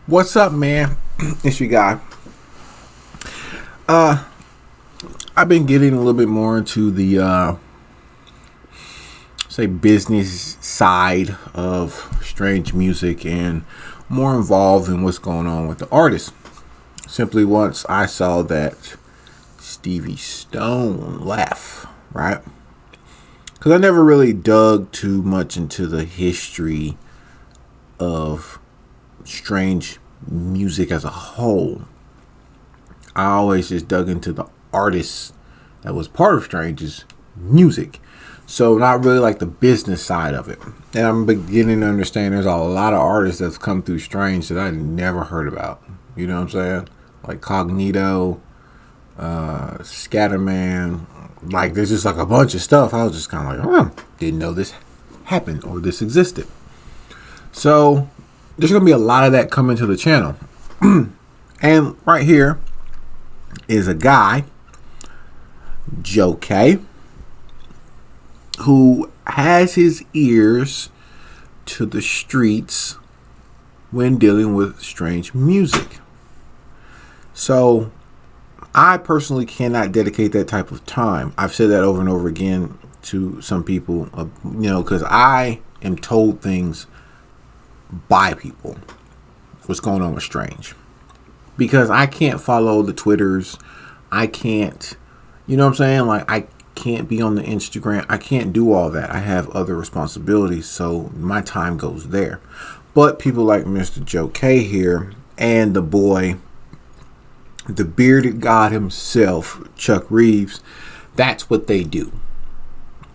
What's up, man? It's your guy. I've been getting a little bit more into the say business side of strange music and more involved in what's going on with the artists. Simply once I saw that Stevie Stone left, right? Because I never really dug too much into the history of strange music as a whole. I always just dug into the artists that was part of Strange's music. So not really like the business side of it. And I'm beginning to understand there's a lot of artists that's come through Strange that I never heard about. You know what I'm saying? Like Cognito, Scatterman. Like there's just like a bunch of stuff. I was just kind of like, didn't know this happened or this existed. So there's going to be a lot of that coming to the channel. And right here is a guy, Joe K, who has his ears to the streets when dealing with strange music. So I personally cannot dedicate that type of time. I've said that over and over again to some people, because I am told things by people. What's going on with Strange? Because I can't follow the Twitters. I can't, you know what I'm saying? Like, I can't be on the Instagram. I can't do all that. I have other responsibilities, so my time goes there. But people like Mr. Joe K here and the boy, the bearded god himself, Chuck Reeves, that's what they do.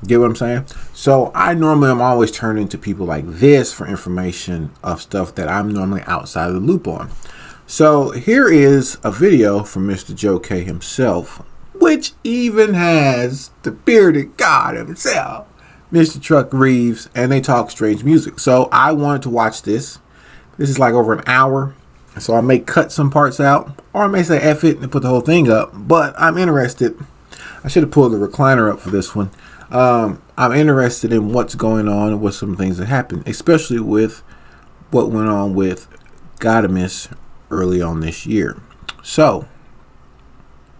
Get what I'm saying? So I normally am always turning to people like this for information of stuff that I'm normally outside of the loop on. So here is a video from Mr. Joe K himself, which even has the bearded god himself, Mr. Chuck Reeves, and they talk strange music. So I wanted to watch this. This is like over an hour. So I may cut some parts out, or I may say F it and put the whole thing up. But I'm interested. I should have pulled the recliner up for this one. I'm interested in what's going on with some things that happened, especially with what went on with Gadamus early on this year. So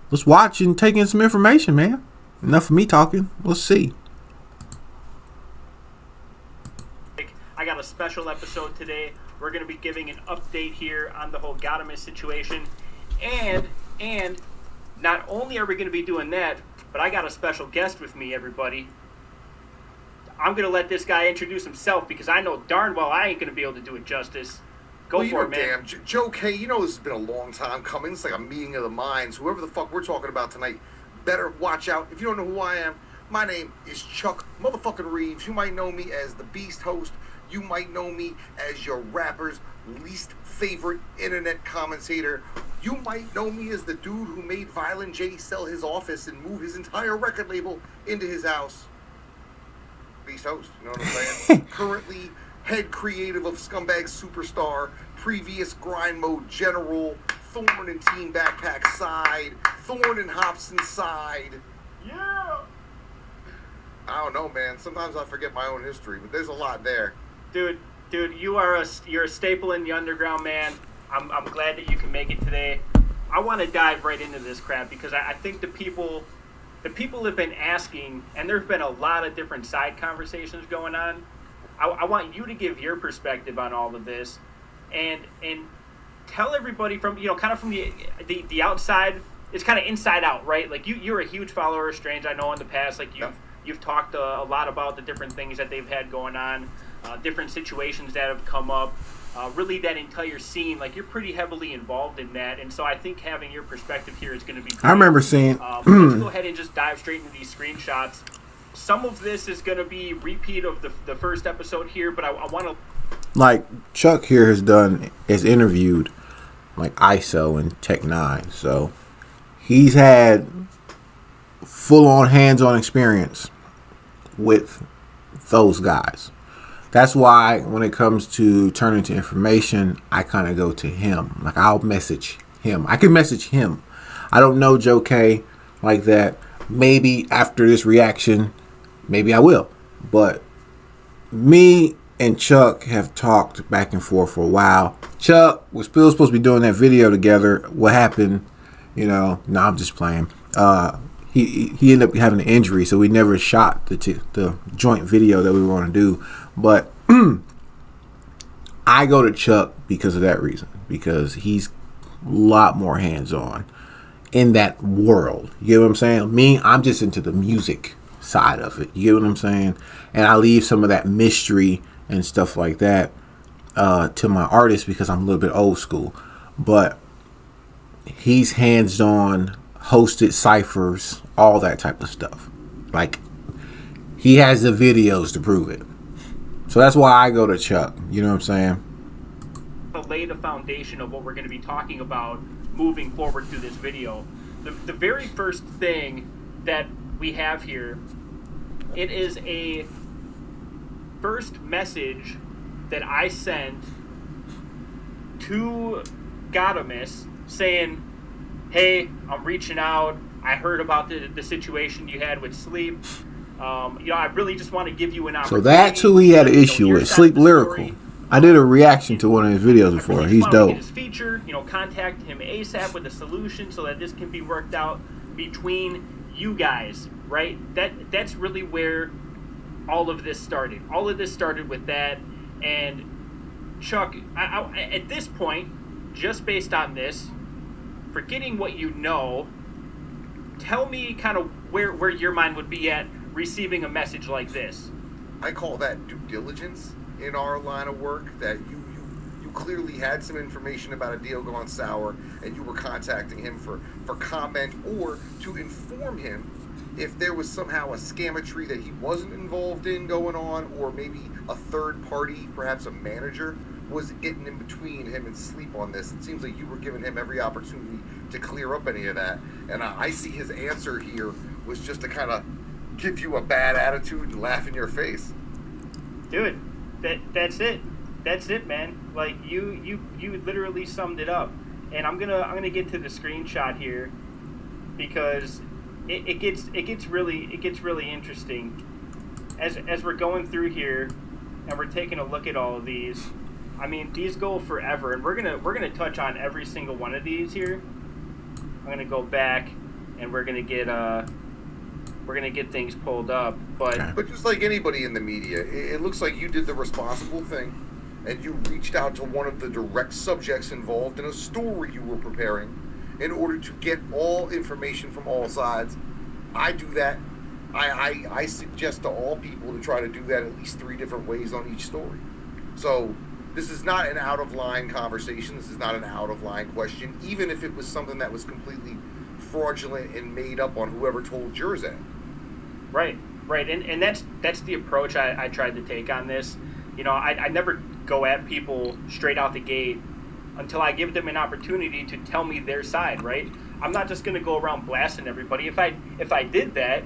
let's watch and take in some information, man. Enough of me talking. Let's see. I got a special episode today. We're going to be giving an update here on the whole Gadamus situation. And not only are we going to be doing that, but I got a special guest with me, everybody. I'm going to let this guy introduce himself because I know darn well I ain't going to be able to do it justice. Go for it, man. Damn, Joe K, you know this has been a long time coming. It's like a meeting of the minds. Whoever the fuck we're talking about tonight, better watch out. If you don't know who I am, my name is Chuck motherfucking Reeves. You might know me as the Beast host. You might know me as your rapper's least favorite internet commentator. You might know me as the dude who made Violent J sell his office and move his entire record label into his house. Beast host, you know what I'm saying? Currently head creative of Scumbag Superstar, previous Grind Mode General, Thorn and Team Backpack Side, Thorn and Hobson Side. Yeah! I don't know, man. Sometimes I forget my own history, but there's a lot there. Dude, you're a staple in the underground, man. I'm glad that you can make it today. I want to dive right into this crap because I think the people have been asking, and there's been a lot of different side conversations going on. I want you to give your perspective on all of this, and tell everybody from kind of from the outside. It's kind of inside out, right? Like you're a huge follower of Strange. I know in the past, like you've talked a lot about the different things that they've had going on, different situations that have come up. Really, that entire scene, like you're pretty heavily involved in that, and so I think having your perspective here is going to be great. I remember seeing. Let's go ahead and just dive straight into these screenshots. Some of this is going to be repeat of the first episode here, but I want to. Like Chuck here has interviewed like ISO and Tech 9, so he's had full-on hands-on experience with those guys. That's why when it comes to turning to information, I kind of go to him. Like I'll message him. I can message him. I don't know Joe K like that. Maybe after this reaction, maybe I will. But me and Chuck have talked back and forth for a while. Chuck was still supposed to be doing that video together. What happened? No, I'm just playing. He ended up having an injury, so we never shot the joint video that we were going to do. But I go to Chuck because of that reason, because he's a lot more hands-on in that world. You get what I'm saying? Me, I'm just into the music side of it. You get what I'm saying? And I leave some of that mystery and stuff like that to my artists because I'm a little bit old school. But he's hands-on, hosted ciphers, all that type of stuff. Like, he has the videos to prove it. So that's why I go to Chuck. You know what I'm saying? To lay the foundation of what we're going to be talking about moving forward through this video. The very first thing that we have here, it is a first message that I sent to Godamus saying, hey, I'm reaching out. I heard about the situation you had with Sleep. I really just want to give you an opportunity. So that's who he had an issue with, Sleep Lyrical. I did a reaction to one of his videos before. He's dope. His feature, contact him ASAP with a solution so that this can be worked out between you guys, right? That's really where all of this started. All of this started with that. And Chuck, at this point, just based on this, forgetting what you know, tell me kind of where your mind would be at receiving a message like this. I call that due diligence in our line of work, that you clearly had some information about a deal gone sour and you were contacting him for comment or to inform him if there was somehow a scammetry that he wasn't involved in going on, or maybe a third party, perhaps a manager, was getting in between him and Sleep on this. It seems like you were giving him every opportunity to clear up any of that. And I see his answer here was just to kind of give you a bad attitude and laugh in your face. Dude, that's it. That's it, man. Like you literally summed it up. And I'm gonna get to the screenshot here because it gets really interesting as we're going through here and we're taking a look at all of these. I mean, these go forever, and we're gonna touch on every single one of these here. I'm gonna go back and we're gonna get things pulled up, but just like anybody in the media, it looks like you did the responsible thing, and you reached out to one of the direct subjects involved in a story you were preparing in order to get all information from all sides. I do that. I suggest to all people to try to do that at least 3 different ways on each story. So this is not an out-of-line conversation. This is not an out-of-line question, even if it was something that was completely fraudulent and made up on whoever told yours end. Right. And that's the approach I tried to take on this. I never go at people straight out the gate until I give them an opportunity to tell me their side, right? I'm not just going to go around blasting everybody. If I did that,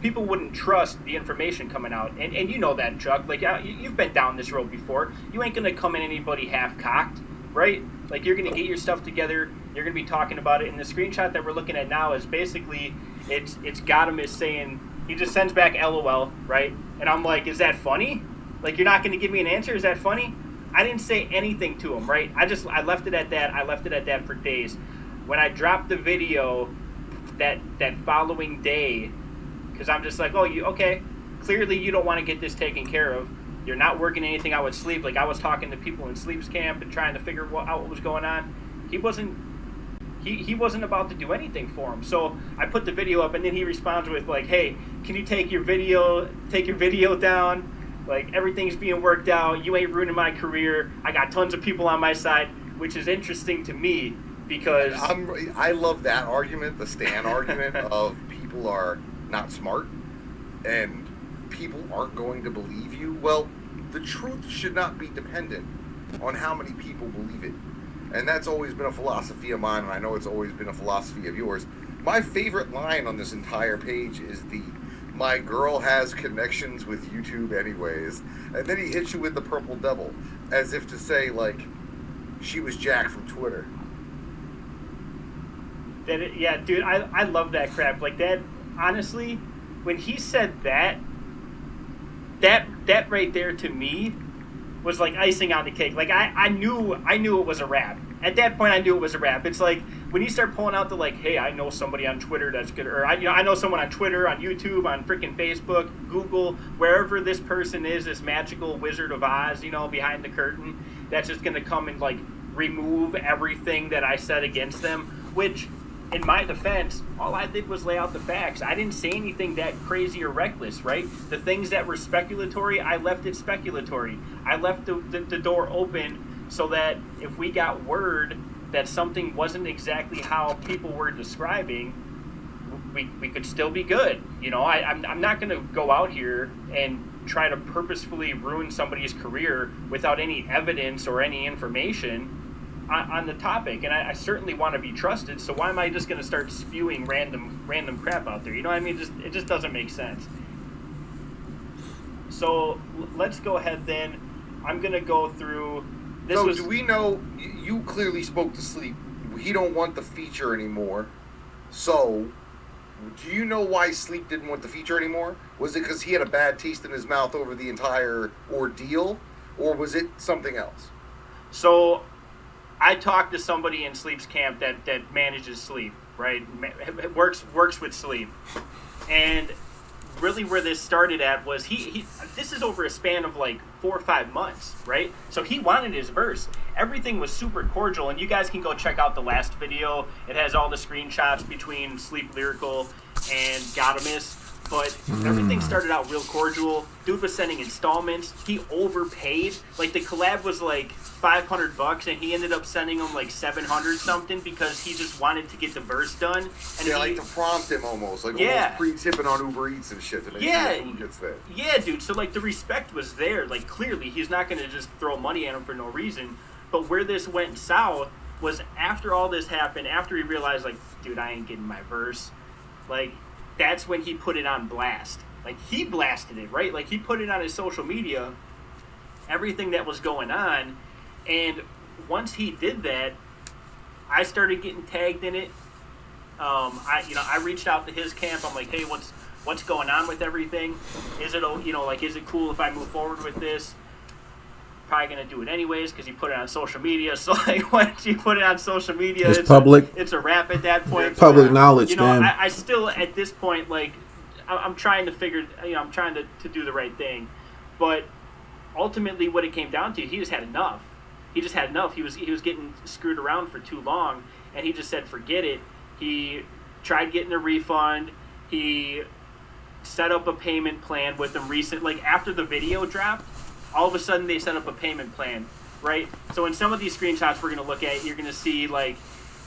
people wouldn't trust the information coming out. And you know that, Chuck. Like, you've been down this road before. You ain't going to come in anybody half-cocked, right? Like, you're going to get your stuff together. You're going to be talking about it. And the screenshot that we're looking at now is basically, it's Godamus saying, he just sends back LOL, right? And I'm like, is that funny? Like, you're not going to give me an answer? Is that funny? I didn't say anything to him, right? I left it at that. I left it at that for days. When I dropped the video that following day, because I'm just like, okay, clearly you don't want to get this taken care of. You're not working anything out with Sleep. Like, I was talking to people in Sleep's camp and trying to figure out what was going on. He wasn't about to do anything for him. So I put the video up, and then he responds with like, hey, can you take your video down? Like, everything's being worked out. You ain't ruining my career. I got tons of people on my side, which is interesting to me because I love that argument, the Stan argument of people are not smart and people aren't going to believe you. Well, the truth should not be dependent on how many people believe it. And that's always been a philosophy of mine, and I know it's always been a philosophy of yours. My favorite line on this entire page is my girl has connections with YouTube anyways. And then he hits you with the purple devil, as if to say, like, she was Jack from Twitter. Yeah, dude, I love that crap. Like, that, honestly, when he said that right there to me was like icing on the cake. Like I knew it was a rap. At that point, I knew it was a rap. It's like when you start pulling out the like, hey, I know somebody on Twitter that's good, or I know someone on Twitter, on YouTube, on freaking Facebook, Google, wherever this person is, this magical Wizard of Oz, behind the curtain, that's just gonna come and like remove everything that I said against them. Which, in my defense, all I did was lay out the facts. I didn't say anything that crazy or reckless, right? The things that were speculatory, I left it speculatory. I left the door open so that if we got word that something wasn't exactly how people were describing, we could still be good. I'm not going to go out here and try to purposefully ruin somebody's career without any evidence or any information on the topic, and I certainly want to be trusted. So why am I just going to start spewing random crap out there? It just doesn't make sense. So let's go ahead then. I'm going to go through. Do we know you clearly spoke to Sleep? He don't want the feature anymore. So, do you know why Sleep didn't want the feature anymore? Was it because he had a bad taste in his mouth over the entire ordeal, or was it something else? So, I talked to somebody in Sleep's camp that manages Sleep, right? Works with Sleep. And really where this started at was he this is over a span of like 4 or 5 months, right? So he wanted his verse. Everything was super cordial, and you guys can go check out the last video. It has all the screenshots between Sleep Lyrical and Gotamus. But everything started out real cordial. Dude was sending installments. He overpaid. Like, the collab was like $500, and he ended up sending him like 700 something because he just wanted to get the verse done. And like to prompt him almost pre-tipping on Uber Eats and shit to make sure food gets there. Yeah, dude. So like the respect was there. Like, clearly he's not going to just throw money at him for no reason. But where this went south was after all this happened, after he realized, like, dude, I ain't getting my verse. Like, that's when he put it on blast. Like, he blasted it, right? Like, he put it on his social media, everything that was going on. And once he did that, I started getting tagged in it. I reached out to his camp. I'm like, hey, what's going on with everything? Is it, is it cool if I move forward with this? Probably gonna do it anyways because you put it on social media. So like, once you put it on social media, it's public. It's a wrap at that point. Public knowledge. I still at this point, like, I'm trying to figure. I'm trying to do the right thing, but ultimately, what it came down to, he just had enough. He just had enough. He was getting screwed around for too long, and he just said, forget it. He tried getting a refund. He set up a payment plan with them like after the video dropped. All of a sudden, they set up a payment plan, right? So in some of these screenshots we're going to look at, you're going to see, like,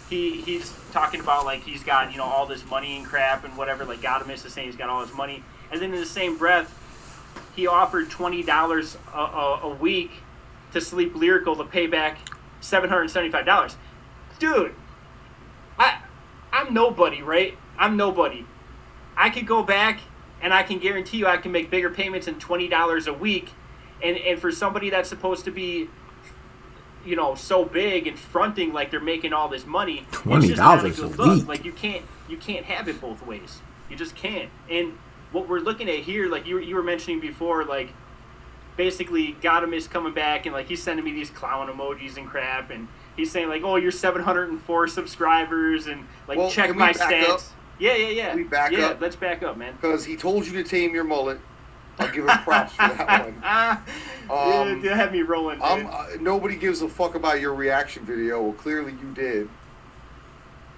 he's talking about, like, he's got, all this money and crap and whatever. Like, Gotamus is saying he's got all his money. And then in the same breath, he offered $20 a week to Sleep Lyrical to pay back $775. Dude, I'm nobody, right? I'm nobody. I could go back, and I can guarantee you I can make bigger payments than $20 a week. And for somebody that's supposed to be, so big and fronting like they're making all this money, $20 a week. Like, you can't have it both ways. You just can't. And what we're looking at here, like you were mentioning before, like, basically Gotamus coming back and like he's sending me these clown emojis and crap, and he's saying like, oh, you're 704 subscribers, and like, check my stats. Up? Yeah. Can we back up? Yeah, let's back up, man. Because he told you to tame your mullet. I'll give him props for that one. They had me rolling. Nobody gives a fuck about your reaction video. Well, clearly you did.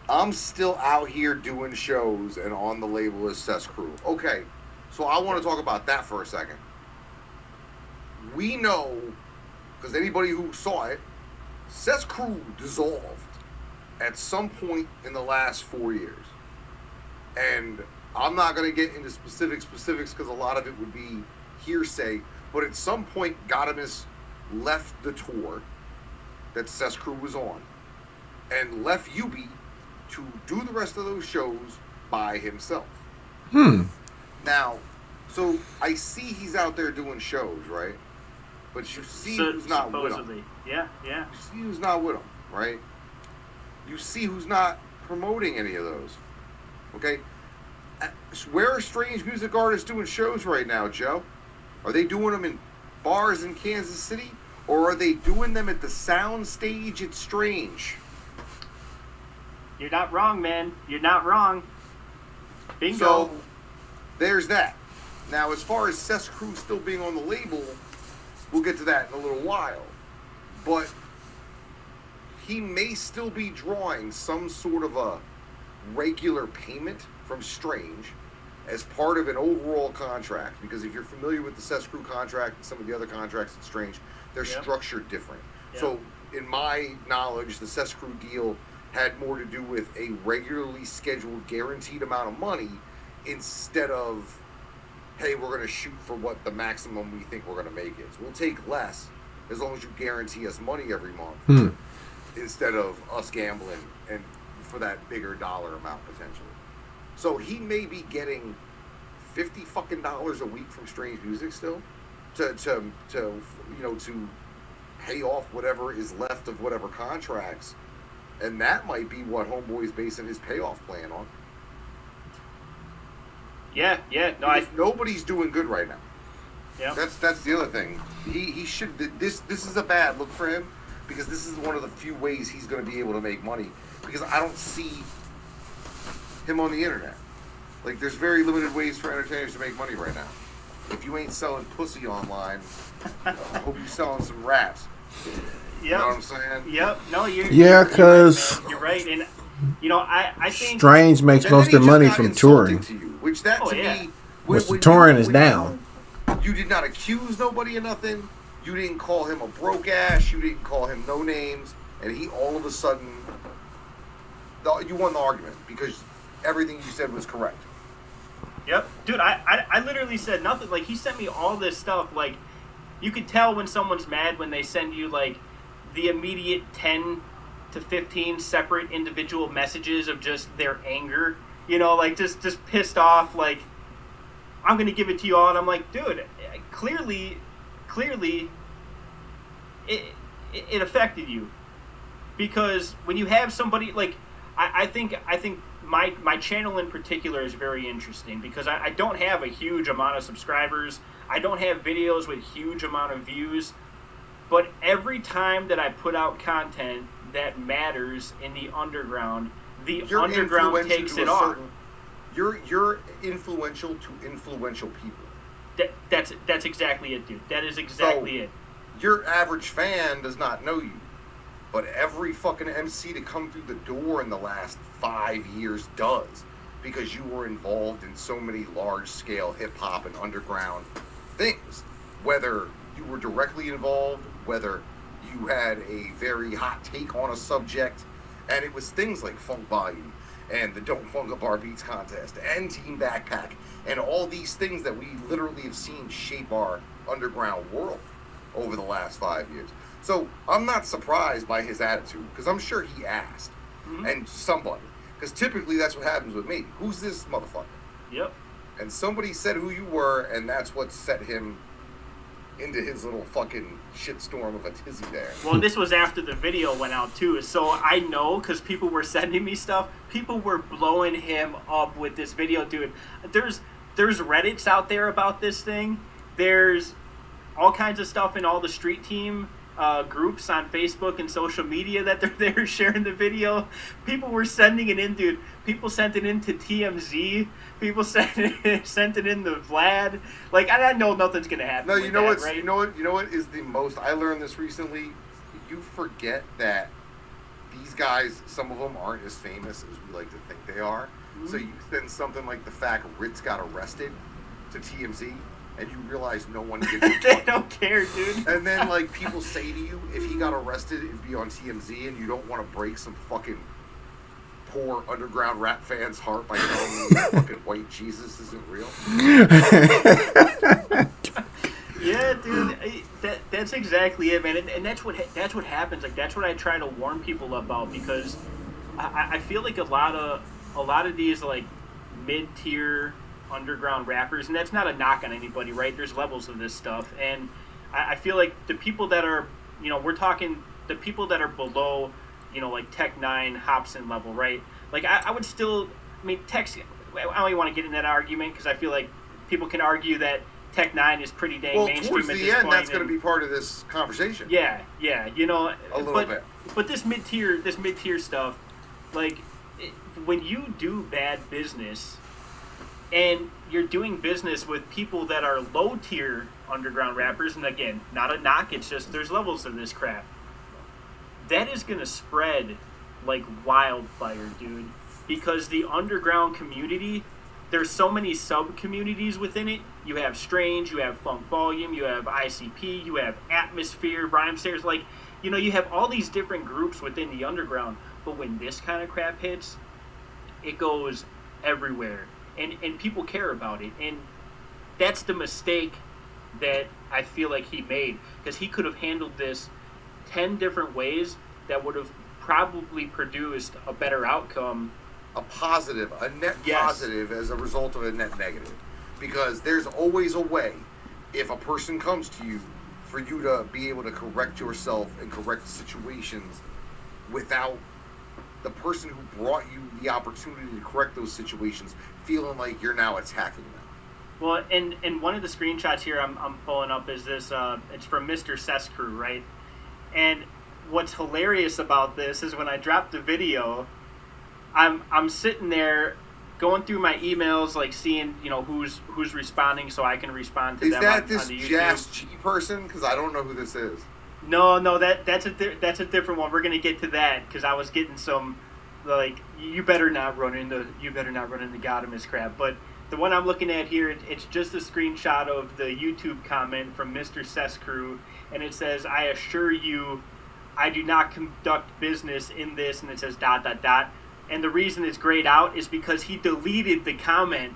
I'm still out here doing shows and on the label as Cess Crew. Okay, so I want to talk about that for a second. We know, because anybody who saw it, Cess Crew dissolved at some point in the last 4 years. And I'm not going to get into specifics because a lot of it would be hearsay, but at some point, Gotamus left the tour that Cess Crew was on and left Yubi to do the rest of those shows by himself. Now, so I see he's out there doing shows, right? But you see who's not supposedly with him. Yeah. You see who's not with him, right? You see who's not promoting any of those. Okay? Where are strange music artists doing shows right now, Joe? Are they doing them in bars in Kansas City? or are they doing them at the sound stage at Strange? You're not wrong, man. You're not wrong. Bingo. So, there's that. Now, as far as Cess Crew still being on the label, we'll get to that in a little while. But he may still be drawing some sort of a regular payment from Strange as part of an overall contract. Because if you're familiar with the Cess Crew contract and some of the other contracts at Strange, they're structured different. So, in my knowledge, the Cess Crew deal had more to do with a regularly scheduled guaranteed amount of money instead of, hey, we're going to shoot for what the maximum we think we're going to make is. We'll take less as long as you guarantee us money every month instead of us gambling and for that bigger dollar amount potentially. So he may be getting $50 fucking a week from Strange Music still to pay off whatever is left of whatever contracts. And that might be what Homeboy's basing his payoff plan on. Yeah. No, nobody's doing good right now. Yeah. That's the other thing. He should. This is a bad look for him because this is one of the few ways he's going to be able to make money. Because I don't see him on the internet. Like, there's very limited ways for entertainers to make money right now. If you ain't selling pussy online, I hope you're selling some raps. You know what I'm saying? Yep. No, because you're right. And I think Strange makes most of the money from touring. To you, which that to me, which the touring is down. You did not accuse nobody of nothing. You didn't call him a broke ass. You didn't call him no names. And he all of a sudden, you won the argument because everything you said was correct. Yep. Dude, I literally said nothing. Like, he sent me all this stuff. Like, you could tell when someone's mad when they send you, like, the immediate 10 to 15 separate individual messages of just their anger. You know, like, just pissed off. Like, I'm going to give it to you all. And I'm like, dude, clearly, it affected you. Because when you have somebody, like, I think my channel in particular is very interesting because I don't have a huge amount of subscribers. I don't have videos with huge amount of views. But every time that I put out content that matters in the underground, You're underground takes it off. You're influential to influential people. That's exactly it, dude. That is exactly it. Your average fan does not know you. But every fucking MC to come through the door in the last 5 years does. Because you were involved in so many large-scale hip-hop and underground things. Whether you were directly involved, whether you had a very hot take on a subject. And it was things like Funk Volume and the Don't Funk Up Our Beats contest and Team Backpack. And all these things that we literally have seen shape our underground world over the last 5 years. So I'm not surprised by his attitude because I'm sure he asked and somebody, because typically that's what happens with me. Who's this motherfucker? Yep. And somebody said who you were, and that's what set him into his little fucking shitstorm of a tizzy there. Well, this was after the video went out too, so I know because people were sending me stuff. People were blowing him up with this video, dude. There's Reddits out there about this thing. There's all kinds of stuff in all the street team groups on Facebook and social media that they're sharing the video. People were sending it in, dude. People sent it in to TMZ. People sent it in to Vlad. Like, I know nothing's gonna happen. No, you know what? Right? You know what is the most? I learned this recently. You forget that these guys, some of them aren't as famous as we like to think they are. Mm-hmm. So you send something like the fact Ritz got arrested to TMZ. And you realize no one gives a fuck. They don't care, dude. And then, like, people say to you, if he got arrested, it'd be on TMZ, and you don't want to break some fucking poor underground rap fan's heart by telling him that fucking white Jesus isn't real. Yeah, dude. That's exactly it, man. And that's what happens. Like, that's what I try to warn people about because I feel like a lot of these, like, mid-tier underground rappers, and that's not a knock on anybody, right? There's levels of this stuff, and I feel like the people that are, we're talking the people that are below, like Tech 9, Hobson level, right? Like, I would still, Tech, I don't even want to get in that argument because I feel like people can argue that Tech Nine is pretty dang Well, mainstream towards at the this end, point, that's going to and- be part of this conversation. Yeah, you know, A little bit. But this mid tier stuff, like when you do bad business, and you're doing business with people that are low tier underground rappers, and again, not a knock, it's just there's levels of this crap. That is gonna spread like wildfire, dude, because the underground community. There's so many sub-communities within it. You have Strange, you have Funk Volume, you have ICP, you have Atmosphere, Rhymesters. Like, you know, you have all these different groups within the underground. But when this kind of crap hits, it goes everywhere. And people care about it. And that's the mistake that I feel like he made. Because he could have handled this 10 different ways that would have probably produced a better outcome. A positive, a net positive as a result of a net negative. Because there's always a way, if a person comes to you, for you to be able to correct yourself and correct situations without the person who brought you the opportunity to correct those situations feeling like you're now attacking them. Well, and one of the screenshots here I'm pulling up is this, it's from Mr. Cess Crew, right? And what's hilarious about this is when I dropped the video, I'm sitting there going through my emails, like seeing, you know, who's responding so I can respond to is them that on this the YouTube. Jazz G person? Because I don't know who this is. No, that's a different one. We're gonna get to that because I was getting some, like, you better not run into Godimus crap. But the one I'm looking at here, it's just a screenshot of the YouTube comment from Mr. Cess Crew, and it says, "I assure you, I do not conduct business in this," and it says ... And the reason it's grayed out is because he deleted the comment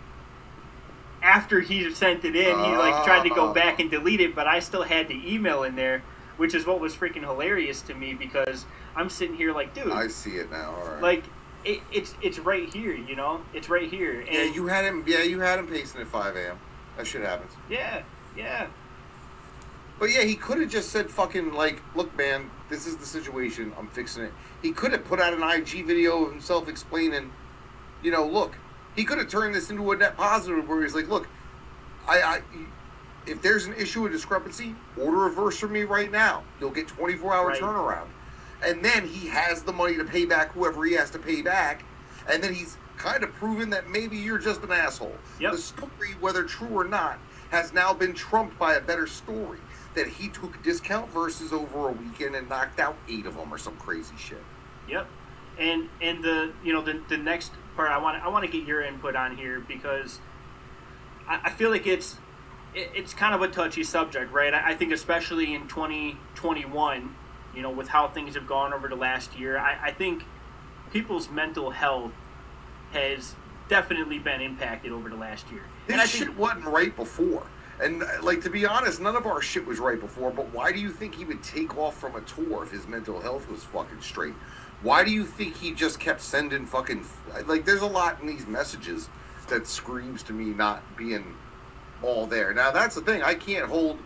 after he sent it in. He like tried to go back and delete it, but I still had the email in there, which is what was freaking hilarious to me because I'm sitting here like, dude, I see it now. All right. like it's right here, you know, it's right here. And yeah, you had him pasting at 5 a.m. That shit happens. Yeah. But yeah, he could have just said fucking like, look, man, this is the situation. I'm fixing it. He could have put out an IG video of himself explaining, you know, look, he could have turned this into a net positive where he's like, look, if there's an issue, a discrepancy, order a verse from me right now. You'll get 24-hour Right. turnaround. And then he has the money to pay back whoever he has to pay back. And then he's kind of proven that maybe you're just an asshole. Yep. The story, whether true or not, has now been trumped by a better story. That he took discount verses over a weekend and knocked out 8 of them or some crazy shit. Yep. And the, you know, the next part I want to get your input on here because I feel like it's kind of a touchy subject, right? I think especially in 2021, you know, with how things have gone over the last year, I think people's mental health has definitely been impacted over the last year. This And I think shit wasn't right before. And, like, to be honest, none of our shit was right before, but why do you think he would take off from a tour if his mental health was fucking straight? Why do you think he just kept sending fucking... Like, there's a lot in these messages that screams to me not being all there. Now, that's the thing. I can't hold...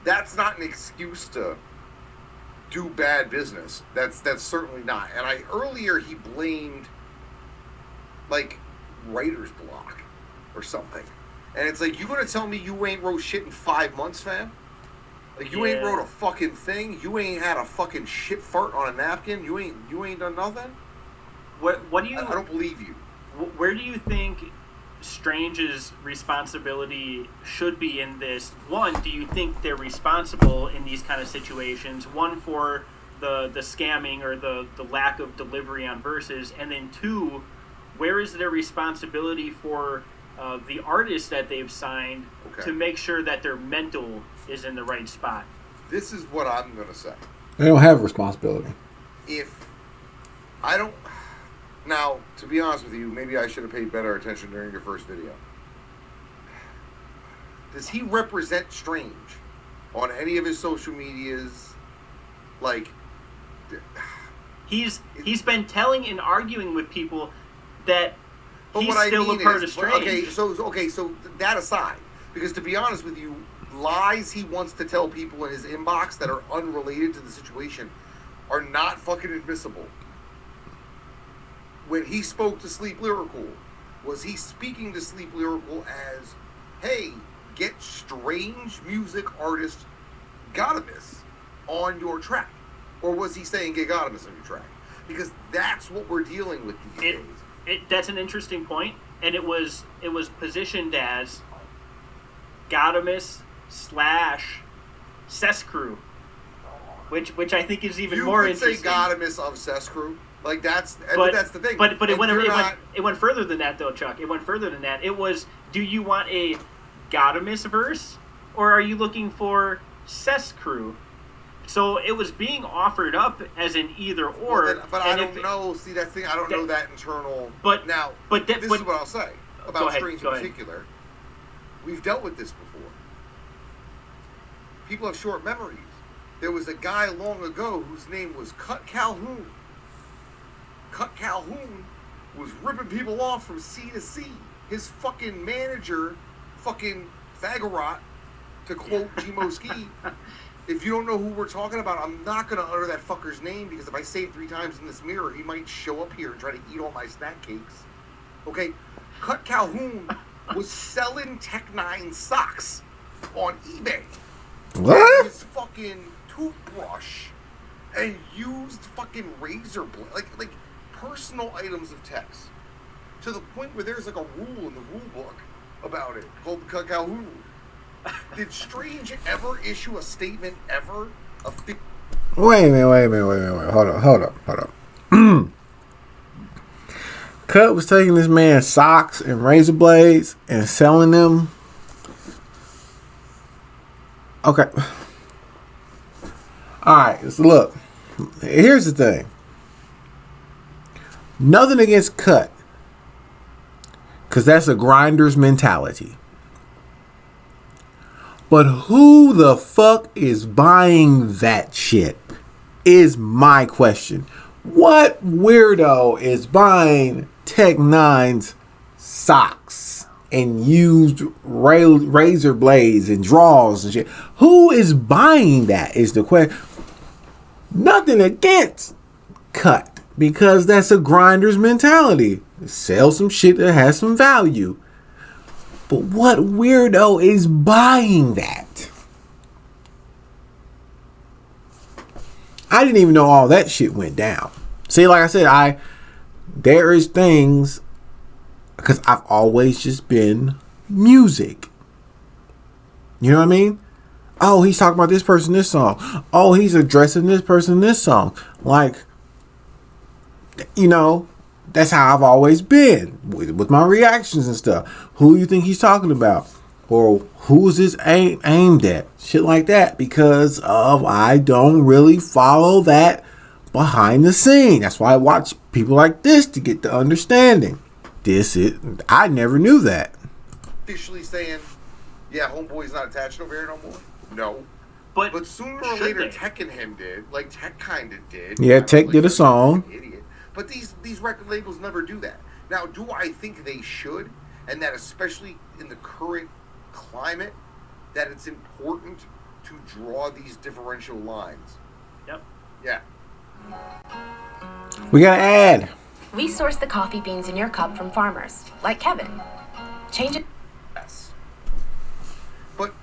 That's not an excuse to do bad business. That's certainly not. And earlier he blamed, like, writer's block or something. And it's like, you gonna tell me you ain't wrote shit in 5 months, fam? Like, you ain't wrote a fucking thing? You ain't had a fucking shit fart on a napkin? You ain't done nothing? what do you... I don't believe you. Where do you think Strange's responsibility should be in this? One, do you think they're responsible in these kind of situations? One, for the scamming or the lack of delivery on verses. And then two, where is their responsibility for... the artists that they've signed to make sure that their mental is in the right spot? This is what I'm going to say. They don't have responsibility. If I don't... Now, to be honest with you, maybe I should have paid better attention during your first video. Does he represent Strange on any of his social medias? Like... He's been telling and arguing with people that he's still a part of Strange. Okay, so that aside, because to be honest with you, lies he wants to tell people in his inbox that are unrelated to the situation are not fucking admissible. When he spoke to Sleep Lyrical, was he speaking to Sleep Lyrical as, hey, get strange music artist Gotamus on your track? Or was he saying get Gotamus on your track? Because that's what we're dealing with these days. That's an interesting point, and it was positioned as Gotamus / Cess Crew, which I think is even more interesting. You could say Gotamus of Cess Crew. Like that's the thing. But it went further than that though, Chuck. It went further than that. It was, do you want a Gotamus verse, or are you looking for Cess Crew? So it was being offered up as an either or. Well, but I don't know. See, that's the thing. I don't know that internal. But now, this is what I'll say about Strange in particular. We've dealt with this before. People have short memories. There was a guy long ago whose name was Cut Calhoun. Cut Calhoun was ripping people off from sea to sea. His fucking manager, fucking Fagorot, to quote G-Mo Ski. If you don't know who we're talking about, I'm not going to utter that fucker's name, because if I say it 3 times in this mirror, he might show up here and try to eat all my snack cakes. Okay? Cut Calhoun was selling Tech 9 socks on eBay. What? His fucking toothbrush and used fucking razor blade, like personal items of text, to the point where there's like a rule in the rule book about it called Cut Calhoun. Did Strange ever issue a statement ever? Wait a minute. Hold up. Cut was taking this man's socks and razor blades and selling them. Okay. Alright, so look. Here's the thing. Nothing against Cut, because that's a grinder's mentality. But who the fuck is buying that shit is my question. What weirdo is buying Tech 9's socks and used razor blades and drawers and shit? Who is buying that is the question. Nothing against Cut, because that's a grinder's mentality. Sell some shit that has some value. But what weirdo is buying that? I didn't even know all that shit went down. See, like I said, there is things, because I've always just been music. You know what I mean? Oh, he's talking about this person, this song. Oh, he's addressing this person, this song. Like, you know, that's how I've always been with my reactions and stuff. Who you think he's talking about? Or who is this aimed at? Shit like that. Because I don't really follow that behind the scene. That's why I watch people like this to get the understanding. I never knew that. Officially saying, yeah, homeboy's not attached over here no more. No. But sooner or later, Tech and him did. Like, Tech kind of did. Yeah, Tech did a song. Idiot. But these record labels never do that. Now, do I think they should? And that especially in the current climate, that it's important to draw these differential lines. Yep. Yeah. We got an ad. We source the coffee beans in your cup from farmers, like Kevin. Change it. Yes. But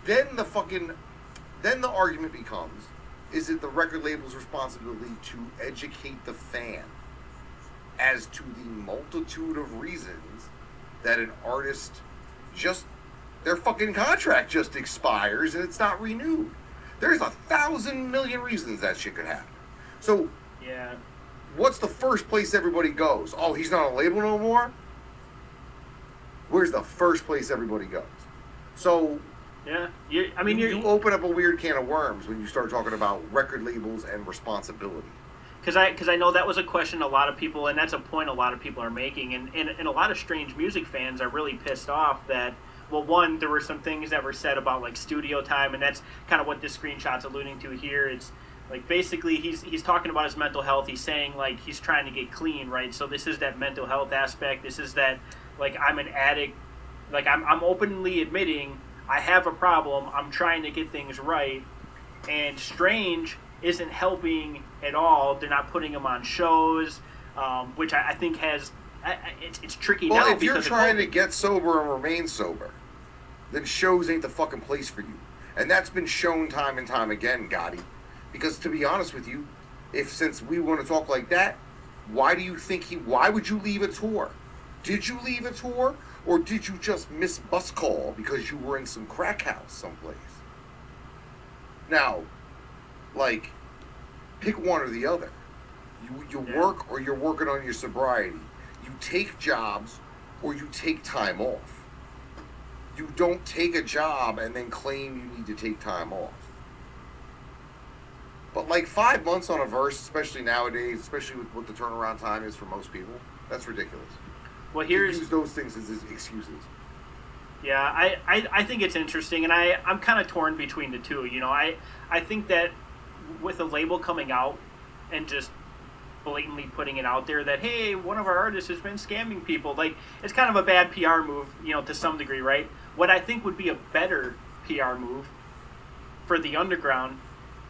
then the argument becomes, is it the record label's responsibility to educate the fan as to the multitude of reasons that an artist their fucking contract just expires and it's not renewed? There's 1,000 million reasons that shit could happen. So, yeah, what's the first place everybody goes? Oh, he's not on a label no more? Where's the first place everybody goes? So, yeah, you open up a weird can of worms when you start talking about record labels and responsibility. Because I know that was a question a lot of people, and that's a point a lot of people are making, and a lot of Strange Music fans are really pissed off that, well, one, there were some things that were said about like studio time, and that's kind of what this screenshot's alluding to here. It's like basically he's talking about his mental health. He's saying like he's trying to get clean, right? So this is that mental health aspect. This is that like I'm an addict. Like I'm openly admitting I have a problem. I'm trying to get things right, and Strange isn't helping at all. They're not putting him on shows, which I think has it's tricky Well, now if you're because trying to get sober and remain sober, then shows ain't the fucking place for you. And that's been shown time and time again, Gotti. Because to be honest with you, since we want to talk like that, why would you leave a tour? Did you leave a tour? Or did you just miss bus call because you were in some crack house someplace? Now, like, pick one or the other. You work or you're working on your sobriety. You take jobs or you take time off. You don't take a job and then claim you need to take time off. But like 5 months on a verse, especially nowadays, especially with what the turnaround time is for most people, that's ridiculous. Well, you use those things as excuses. Yeah, I think it's interesting, and I'm kind of torn between the two. You know, I think that with a label coming out and just blatantly putting it out there that, hey, one of our artists has been scamming people, like, it's kind of a bad PR move, you know, to some degree, right? What I think would be a better PR move for the underground,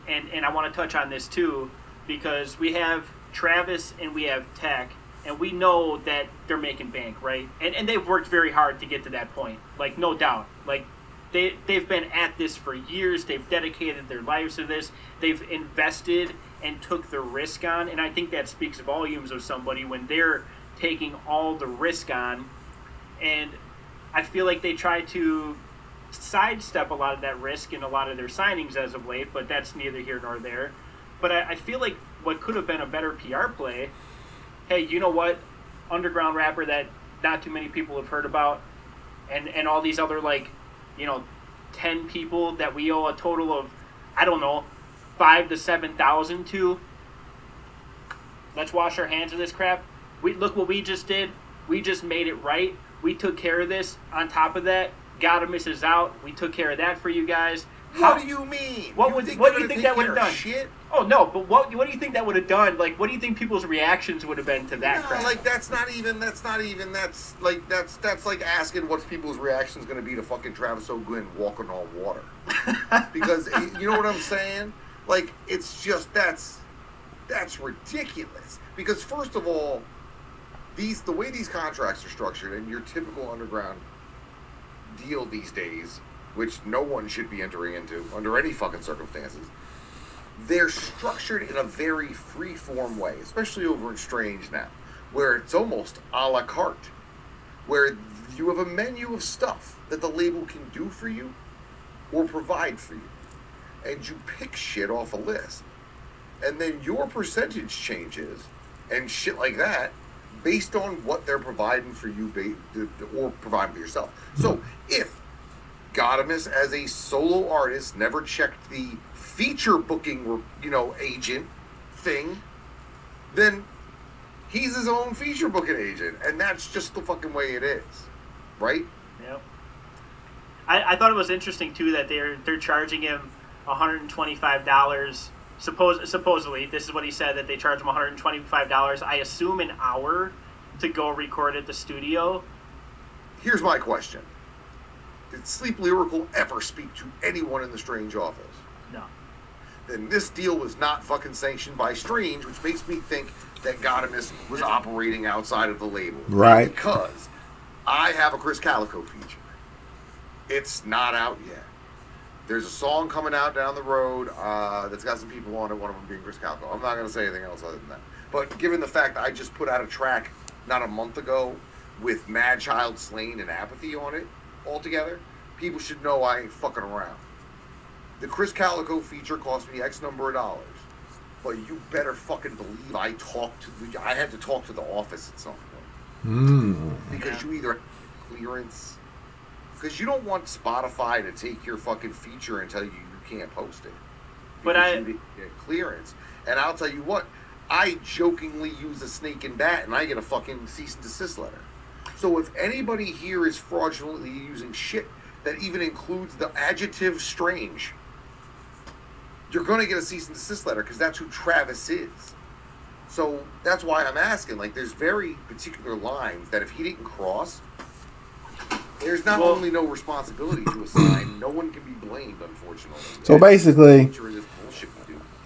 and I want to touch on this too, because we have Travis and we have Tech, and we know that they're making bank, right? And they've worked very hard to get to that point, like, no doubt. Like, they've been at this for years. They've dedicated their lives to this. They've invested and took the risk on, and I think that speaks volumes of somebody when they're taking all the risk on. And I feel like they try to sidestep a lot of that risk in a lot of their signings as of late, but that's neither here nor there. But I feel like what could have been a better PR play, hey, you know what, underground rapper that not too many people have heard about, and all these other, like, you know, 10 people that we owe a total of, I don't know, 5,000 to 7,000 to. Let's wash our hands of this crap. Look what we just did. We just made it right. We took care of this. On top of that, Gotta Misses Out. We took care of that for you guys. What do you mean? What do you think that would have done? Shit? Oh no, but what do you think that would have done? Like, what do you think people's reactions would have been to that crap? Like, that's like asking what people's reactions going to be to fucking Travis O'Gwen walking on water. Because you know what I'm saying? Like, it's just that's ridiculous. Because first of all, the way these contracts are structured, and your typical underground deal these days, which no one should be entering into under any fucking circumstances, they're structured in a very free-form way, especially over in Strange now, where it's almost a la carte, where you have a menu of stuff that the label can do for you or provide for you, and you pick shit off a list, and then your percentage changes and shit like that based on what they're providing for you or providing for yourself. So if Godamus as a solo artist never checked the feature booking, agent thing, then he's his own feature booking agent, and that's just the fucking way it is, right? Yep. I thought it was interesting too that they're charging him $125. Supposedly, this is what he said, that they charge him $125. I assume an hour to go record at the studio. Here's my question: did Sleep Lyrical ever speak to anyone in the Strange office? No. Then this deal was not fucking sanctioned by Strange, which makes me think that Godamus was operating outside of the label. Right. Because I have a Chris Calico feature. It's not out yet. There's a song coming out down the road that's got some people on it, one of them being Chris Calico. I'm not going to say anything else other than that. But given the fact that I just put out a track not a month ago with Mad Child Slain and Apathy on it altogether, people should know I ain't fucking around. The Chris Calico feature cost me X number of dollars. But you better fucking believe I had to talk to the office at some point. Because you either have clearance, because you don't want Spotify to take your fucking feature and tell you can't post it. But you didn't get clearance. And I'll tell you what, I jokingly use a snake and bat and I get a fucking cease and desist letter. So if anybody here is fraudulently using shit that even includes the adjective strange, you're going to get a cease and desist letter, because that's who Travis is. So that's why I'm asking, like, there's very particular lines that if he didn't cross, there's not only no responsibility to assign, no one can be blamed, unfortunately. So basically,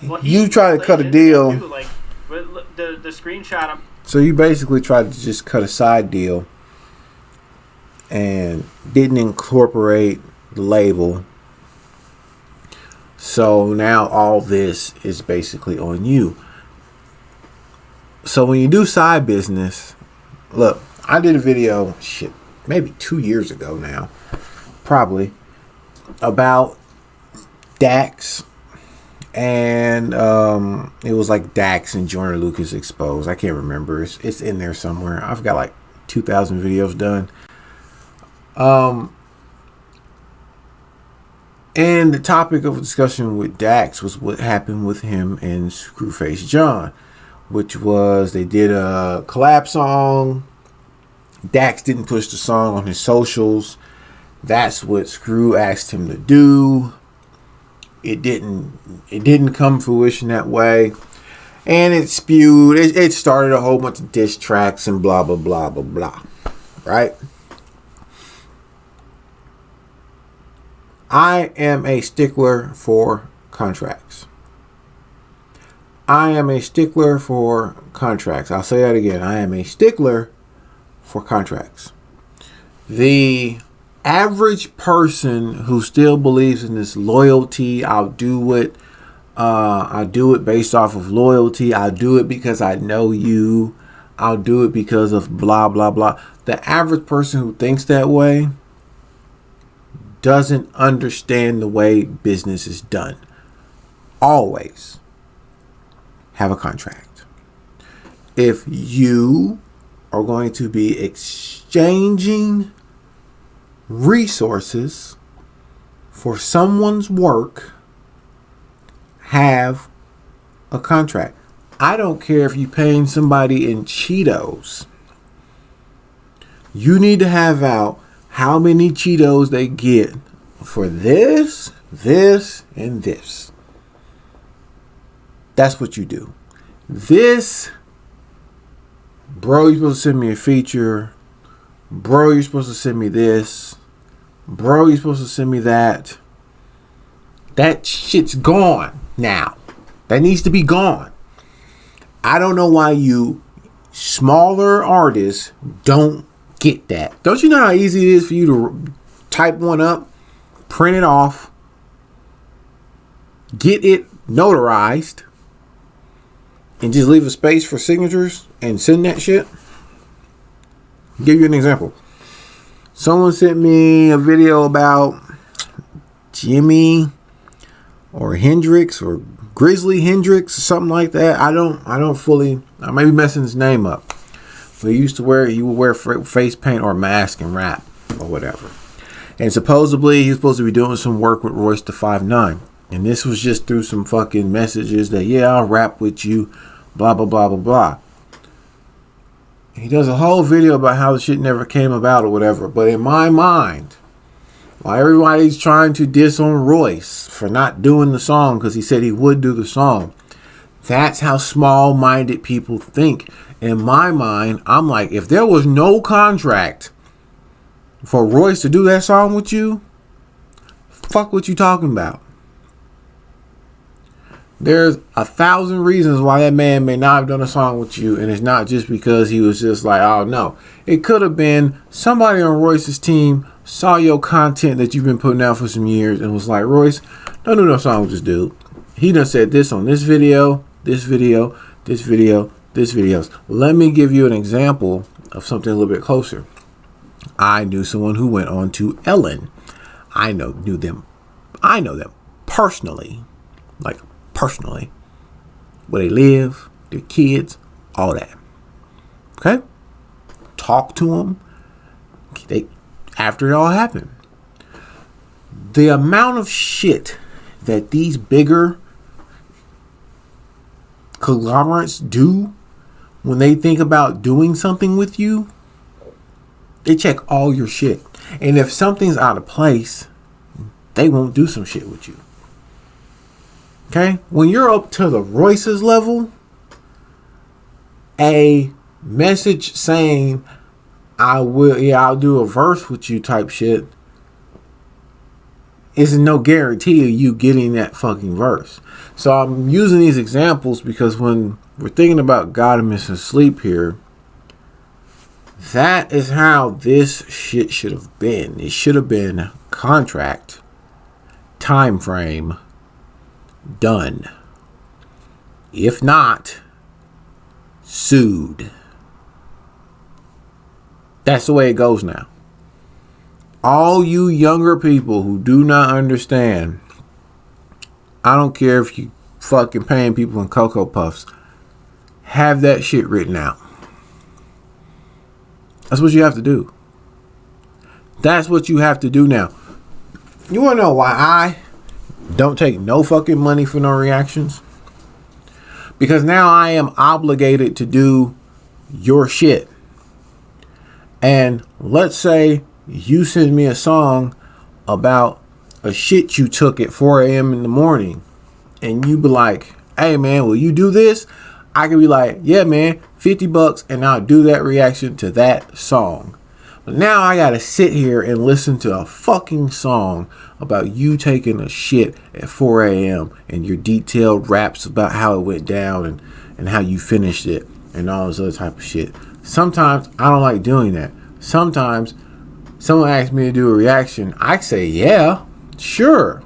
Well, you try to cut a deal. Too, like, the screenshot So you basically tried to just cut a side deal and didn't incorporate the label. So now all this is basically on you. So when you do side business, look, I did a video, maybe 2 years ago now, probably, about Dax. And it was like Dax and Joyner Lucas exposed. I can't remember. It's in there somewhere. I've got like 2,000 videos done. And the topic of discussion with Dax was what happened with him and Screwface John, which was they did a collab song. Dax didn't push the song on his socials. That's what Screw asked him to do. It didn't come to fruition that way. And it spewed. It started a whole bunch of diss tracks and blah, blah, blah, blah, blah. Right? I am a stickler for contracts. I am a stickler for contracts. I'll say that again. I am a stickler for contracts. The average person who still believes in this loyalty, I'll do it based off of loyalty, I'll do it because I know you, I'll do it because of blah blah blah. The average person who thinks that way doesn't understand the way business is done. Always have a contract. If you are going to be exchanging resources for someone's work, have a contract. I don't care if you're paying somebody in Cheetos. You need to have out how many Cheetos they get for this, this, and this. That's what you do. This, bro, you're supposed to send me a feature. Bro, you're supposed to send me this. Bro, you're supposed to send me that. That shit's gone now. That needs to be gone. I don't know why you smaller artists don't get that. Don't you know how easy it is for you to type one up, print it off, get it notarized, and just leave a space for signatures and send that shit? I'll give you an example. Someone sent me a video about Jimi or Hendrix or Grizzly Hendrix or something like that. I don't fully, I may be messing his name up. But he would wear face paint or mask and rap or whatever. And supposedly he was supposed to be doing some work with Royce da 5'9". And this was just through some fucking messages that, yeah, I'll rap with you, blah, blah, blah, blah, blah. He does a whole video about how the shit never came about or whatever. But in my mind, while everybody's trying to diss on Royce for not doing the song because he said he would do the song, that's how small-minded people think. In my mind, I'm like, if there was no contract for Royce to do that song with you, fuck what you talking about. There's 1,000 reasons why that man may not have done a song with you, and it's not just because he was just like, oh no. It could have been somebody on Royce's team saw your content that you've been putting out for some years and was like, Royce, don't do no song with this dude. He done said this on this video, this video, this video, this videos. Let me give you an example of something a little bit closer. I knew someone who went on to Ellen. I know them personally. Like personally. Where they live, their kids, all that. Okay? Talk to them. After it all happened. The amount of shit that these bigger conglomerates do when they think about doing something with you, they check all your shit. And if something's out of place, they won't do some shit with you. Okay? When you're up to the Royce's level, a message saying, I'll do a verse with you type shit is no guarantee of you getting that fucking verse. So I'm using these examples because when we're thinking about God and missing sleep here. That is how this shit should have been. It should have been contract, time frame, done. If not, sued. That's the way it goes now. All you younger people who do not understand, I don't care if you fucking paying people in Cocoa Puffs, have that shit written out. That's what you have to do. That's what you have to do now. You want to know why I don't take no fucking money for no reactions? Because now I am obligated to do your shit. And let's say you send me a song about a shit you took at 4 a.m. in the morning. And you be like, hey man, will you do this? I can be like, yeah man, $50 and I'll do that reaction to that song. But now I gotta sit here and listen to a fucking song about you taking a shit at 4 a.m. and your detailed raps about how it went down and how you finished it and all this other type of shit. Sometimes I don't like doing that. Sometimes someone asks me to do a reaction, I say, yeah, sure.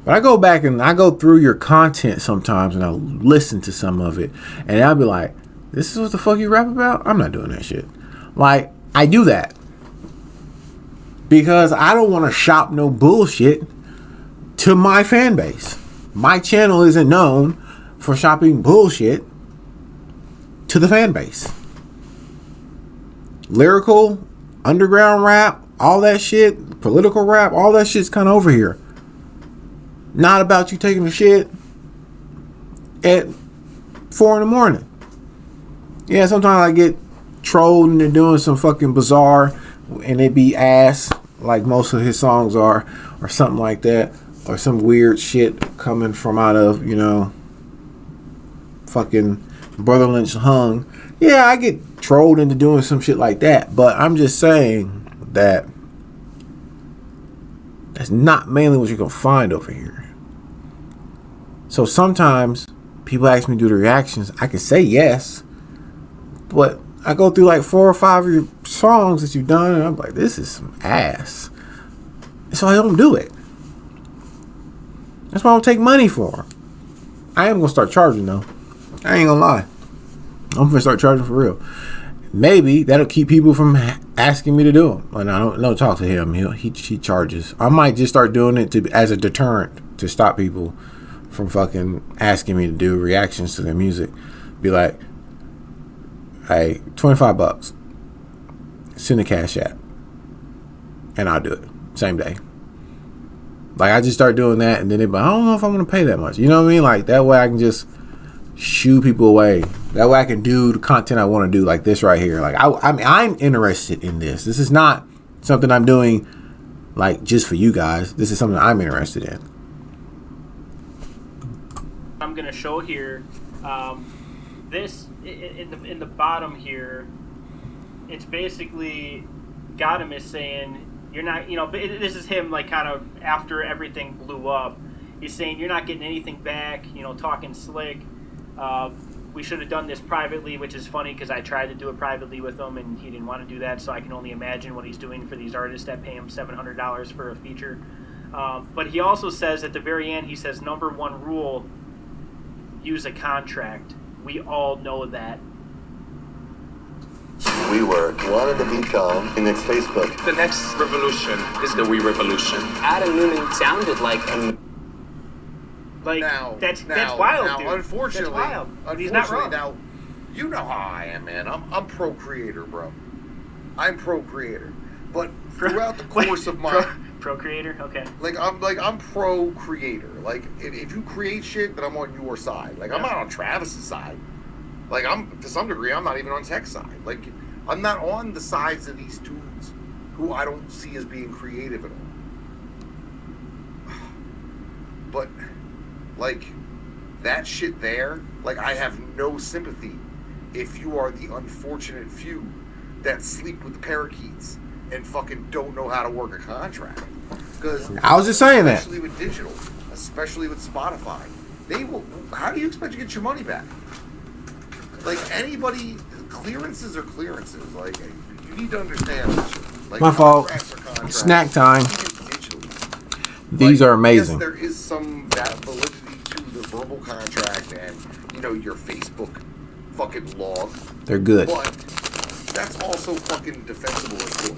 But I go back and I go through your content sometimes and I'll listen to some of it and I'll be like, this is what the fuck you rap about? I'm not doing that shit. Like, I do that because I don't want to shop no bullshit to my fan base. My channel isn't known for shopping bullshit to the fan base. Lyrical, underground rap, all that shit, political rap, all that shit's kind of over here. Not about you taking a shit at 4 in the morning. Yeah, sometimes I get trolled and they're doing some fucking bizarre and it be ass like most of his songs are, or something like that, or some weird shit coming from out of, you know, fucking Brother Lynch hung. Yeah, I get trolled into doing some shit like that, but I'm just saying that that's not mainly what you're gonna find over here. So sometimes people ask me to do the reactions, I can say yes, but I go through like 4 or 5 of your songs that you've done and I'm like, this is some ass. So I don't do it. That's what I don't take money for. I am gonna start charging though. I ain't gonna lie. I'm gonna start charging for real. Maybe that'll keep people from asking me to do them. And I don't talk to him. He charges. I might just start doing it as a deterrent to stop people from fucking asking me to do reactions to their music. Be like, hey, $25. Send a Cash App. And I'll do it. Same day. Like, I just start doing that, and then I don't know if I'm going to pay that much. You know what I mean? Like, that way I can just shoo people away. That way I can do the content I want to do, like this right here. Like, I mean, I'm interested in this. This is not something I'm doing, like, just for you guys. This is something I'm interested in. I'm going to show here, this, in the bottom here, it's basically Gotham is saying, you're not, you know, this is him, like, kind of after everything blew up. He's saying, you're not getting anything back, you know, talking slick. We should have done this privately, which is funny because I tried to do it privately with him and he didn't want to do that, so I can only imagine what he's doing for these artists that pay him $700 for a feature. But he also says at the very end, he says, number one rule, use a contract. We all know that. Wanted to become the next Facebook. The next revolution is the We Revolution. Adam Newman sounded like a... Like, that's wild, dude. Unfortunately, that's wild. He's not wrong. Now, you know how I am, man. I'm pro-creator, bro. I'm pro-creator. But throughout the course of my... Pro-creator? Okay. I'm pro-creator. Like, if you create shit, then I'm on your side. Like, I'm not on Travis's side. Like, to some degree, I'm not even on Tech's side. Like, I'm not on the sides of these dudes who I don't see as being creative at all. But, like, that shit there, like, I have no sympathy if you are the unfortunate few that sleep with the parakeets and fucking don't know how to work a contract. Because I was just saying that. Especially with digital, especially with Spotify, they will. How do you expect to get your money back? Like anybody, clearances are clearances. Like you need to understand. Like, My fault. Snack time. These are amazing. Yes, there is some validity to the verbal contract and your Facebook fucking log. They're good. But that's also fucking defensible as well.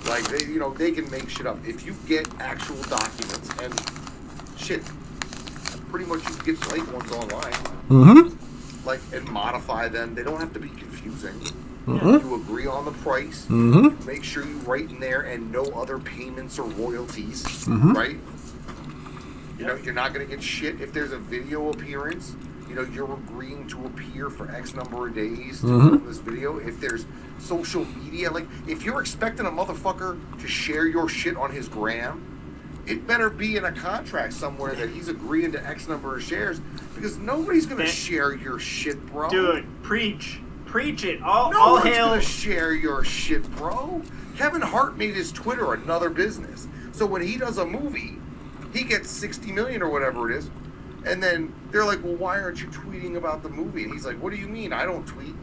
Like they can make shit up. If you get actual documents and shit, pretty much you can get blank ones online. Mm-hmm. Like and modify them. They don't have to be confusing. Mm-hmm. You agree on the price. Mm-hmm. You make sure you write in there and no other payments or royalties. Mm-hmm. Right? You're not gonna get shit if there's a video appearance. You're agreeing to appear for X number of days to film this video. If there's social media, like if you're expecting a motherfucker to share your shit on his gram, it better be in a contract somewhere that he's agreeing to X number of shares, because nobody's gonna share your shit, bro. Dude, preach it. No All one's hail. gonna share your shit, bro. Kevin Hart made his Twitter another business, so when he does a movie, he gets 60 million or whatever it is. And then they're like, well, why aren't you tweeting about the movie? And he's like, what do you mean? I don't tweet.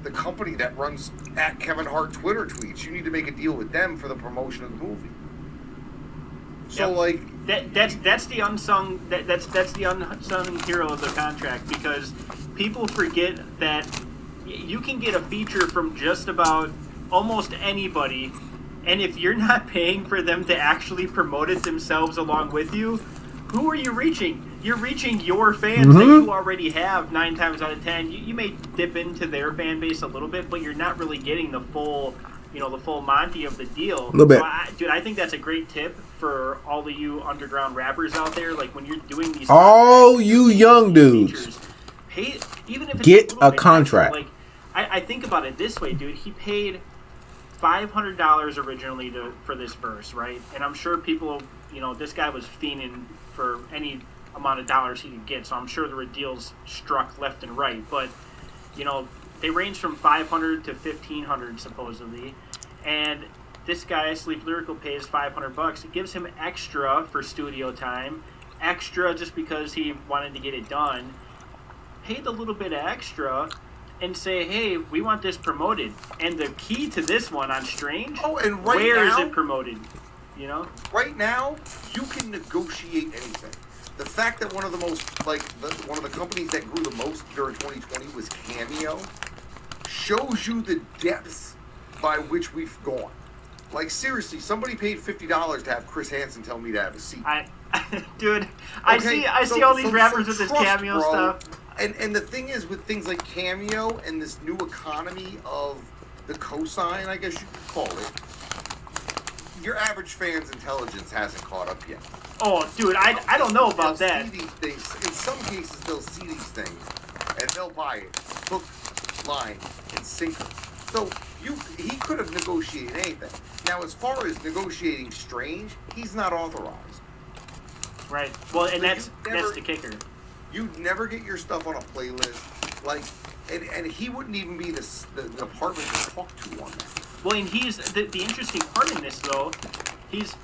The company that runs at Kevin Hart Twitter tweets. You need to make a deal with them for the promotion of the movie. So like that's the unsung that's the unsung hero of the contract, because people forget that you can get a feature from just about almost anybody, and if you're not paying for them to actually promote it themselves along with you, who are you reaching? You're reaching your fans that you already have 9 times out of 10. You may dip into their fan base a little bit, but you're not really getting the full, the full Monty of the deal. A little bit. So I think that's a great tip for all of you underground rappers out there. Like when you're doing these, all you young dudes, features, pay, even if it's get a a contract. Extra, like I think about it this way, dude. He paid $500 originally for this verse, right? And I'm sure people, this guy was fiending for any amount of dollars he could get, so I'm sure there were deals struck left and right, but they range from $500 to $1,500 supposedly, and this guy Sleep Lyrical pays $500. It gives him extra for studio time, extra just because he wanted to get it done, paid a little bit of extra and say, hey, we want this promoted. And the key to this one on Strange, and where is it promoted? Right now, you can negotiate anything. The fact that one of the most, one of the companies that grew the most during 2020 was Cameo shows you the depths by which we've gone. Like, seriously, somebody paid $50 to have Chris Hansen tell me to have a seat. Dude, I see all these rappers with this Cameo stuff. And the thing is, with things like Cameo and this new economy of the cosign, I guess you could call it, your average fan's intelligence hasn't caught up yet. Oh, dude, I don't know about that. See these things. In some cases, they'll see these things, and they'll buy it. Hook, line, and sinker. So he could have negotiated anything. Now, as far as negotiating Strange, he's not authorized. Right. Well, and So that's the kicker. You'd never get your stuff on a playlist. Like, and he wouldn't even be the department to talk to on that. Well, and he's the interesting part in this, though. He's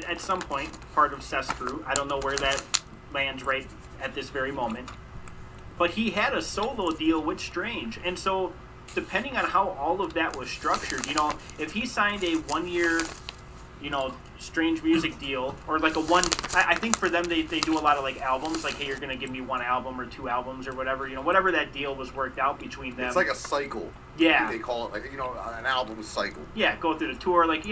at some point part of Seth's crew. I don't know where that lands right at this very moment, but he had a solo deal with Strange, and so depending on how all of that was structured, if he signed a 1-year, Strange Music deal, or like I think for them they do a lot of like albums, like, hey, you're gonna give me 1 album or 2 albums or whatever, whatever that deal was worked out between them. It's like a cycle. Yeah. They call it like, an album cycle. Yeah, go through the tour, like,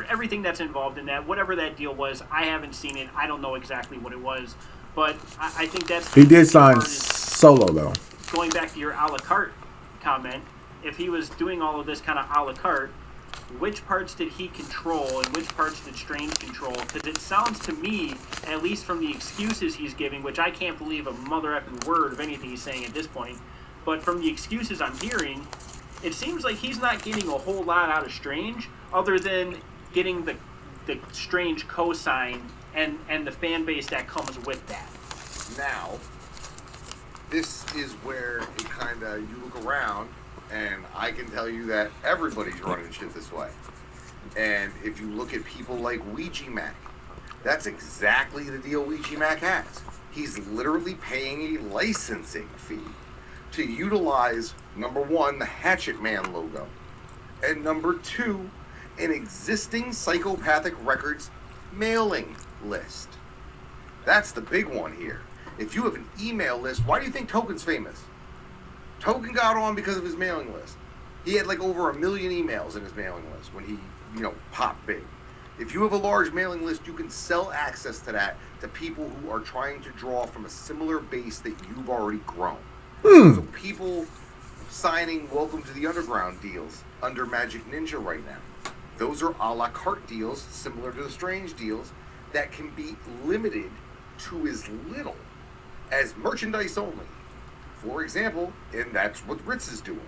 everything that's involved in that, whatever that deal was. I haven't seen it. I don't know exactly what it was, but I think that's... He did sign solo, though. Going back to your a la carte comment, if he was doing all of this kind of a la carte, which parts did he control and which parts did Strange control? Because it sounds to me, at least from the excuses he's giving, which I can't believe a mother effing word of anything he's saying at this point, but from the excuses I'm hearing, it seems like he's not getting a whole lot out of Strange, other than getting the Strange cosign and the fan base that comes with that. Now, this is where it kind of, you look around, and I can tell you that everybody's running shit this way. And if you look at people like Ouija Mac, that's exactly the deal Ouija Mac has. He's literally paying a licensing fee to utilize, number one, the Hatchet Man logo, and number two, an existing Psychopathic Records mailing list. That's the big one here. If you have an email list, why do you think Token's famous? Token got on because of his mailing list. He had like over 1 million emails in his mailing list when he, popped big. If you have a large mailing list, you can sell access to that to people who are trying to draw from a similar base that you've already grown. So people signing Welcome to the Underground deals under Magic Ninja right now. Those are a la carte deals, similar to the Strange deals, that can be limited to as little as merchandise only. For example, and that's what Ritz is doing.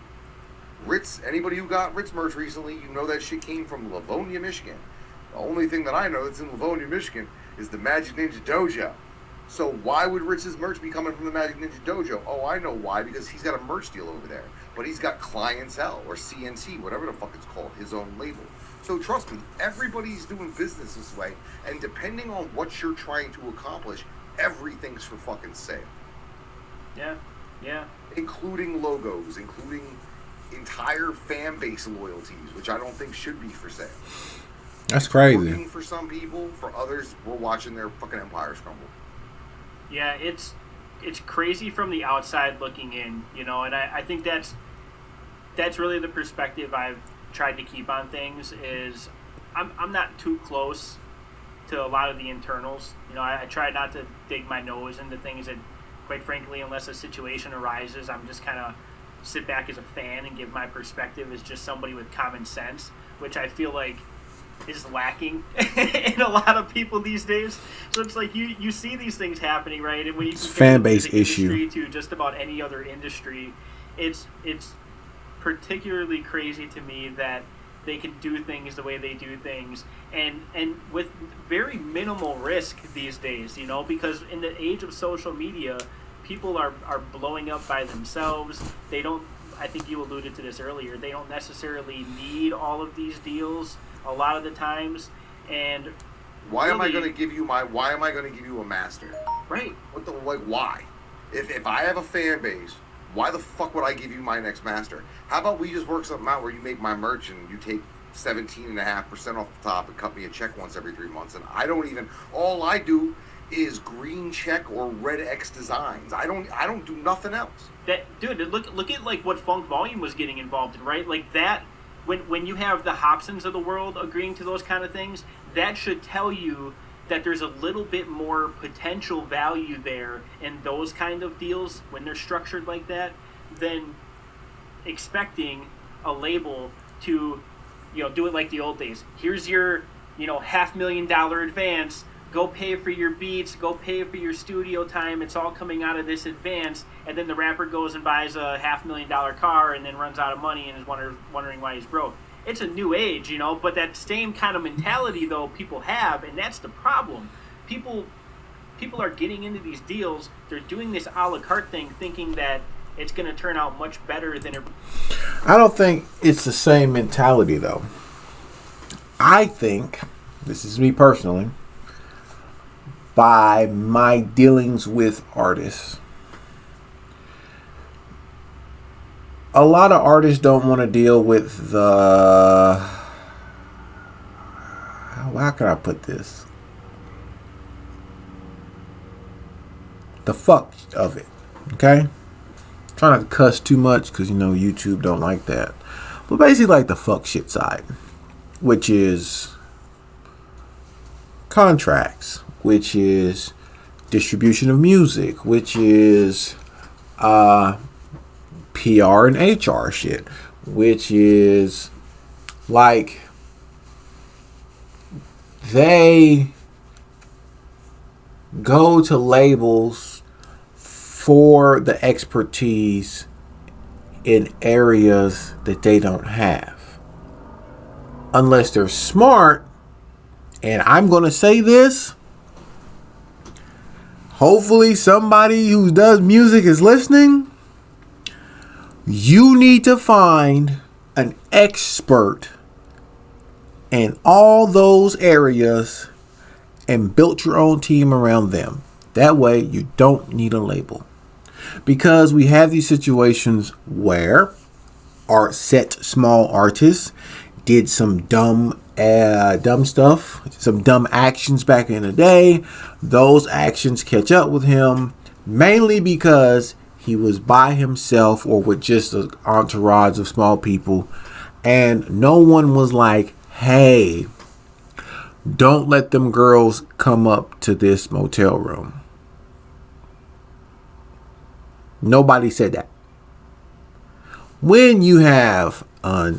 Ritz, anybody who got Ritz merch recently, you know that shit came from Livonia, Michigan. The only thing that I know that's in Livonia, Michigan is the Magic Ninja Dojo. So why would Ritz's merch be coming from the Magic Ninja Dojo? Oh, I know why, because he's got a merch deal over there. But he's got Clientele, or CNC, whatever the fuck it's called, his own label. So trust me, everybody's doing business this way, and depending on what you're trying to accomplish, everything's for fucking sale. Yeah. Including logos, including entire fan base loyalties, which I don't think should be for sale. That's crazy. Working for some people, for others, we're watching their fucking empires crumble. Yeah, it's crazy from the outside looking in, and I think that's really the perspective I've tried to keep on things. Is I'm not too close to a lot of the internals. I try not to dig my nose into things that, quite frankly, unless a situation arises, I'm just kind of sit back as a fan and give my perspective as just somebody with common sense, which I feel like is lacking in a lot of people these days. So it's like you see these things happening, right? And when you fan base issue to just about any other industry, it's particularly crazy to me that they can do things the way they do things, and with very minimal risk these days, because in the age of social media, people are blowing up by themselves. They don't, I think you alluded to this earlier, they don't necessarily need all of these deals a lot of the times. And why am I going to give you a master? Right. Why? If I have a fan base, why the fuck would I give you my next master? How about we just work something out where you make my merch and you take 17.5% off the top and cut me a check once every 3 months, and all I do is green check or red X designs. I don't do nothing else. Look at like what Funk Volume was getting involved in, right? Like that, when you have the Hobsons of the world agreeing to those kind of things, that should tell you that there's a little bit more potential value there in those kind of deals when they're structured like that than expecting a label to, do it like the old days. Here's your, $500,000 advance. Go pay for your beats. Go pay for your studio time. It's all coming out of this advance. And then the rapper goes and buys a $500,000 car and then runs out of money and is wondering why he's broke. It's a new age, but that same kind of mentality, though, people have, and that's the problem. People are getting into these deals. They're doing this a la carte thing, thinking that it's going to turn out much better than it. I don't think it's the same mentality, though. I think, this is me personally, by my dealings with artists, a lot of artists don't want to deal with the, how can I put this? The fuck of it, okay? Try not to cuss too much because, YouTube don't like that. But basically like the fuck shit side, which is contracts, which is distribution of music, which is PR and HR shit, which is like they go to labels for the expertise in areas that they don't have, unless they're smart. And I'm going to say this, hopefully somebody who does music is listening. You need to find an expert in all those areas and build your own team around them. That way you don't need a label. Because we have these situations where small artists did some dumb stuff, some dumb actions back in the day. Those actions catch up with him, mainly because he was by himself or with just an entourage of small people, and no one was like, hey, don't let them girls come up to this motel room. Nobody said that. When you have a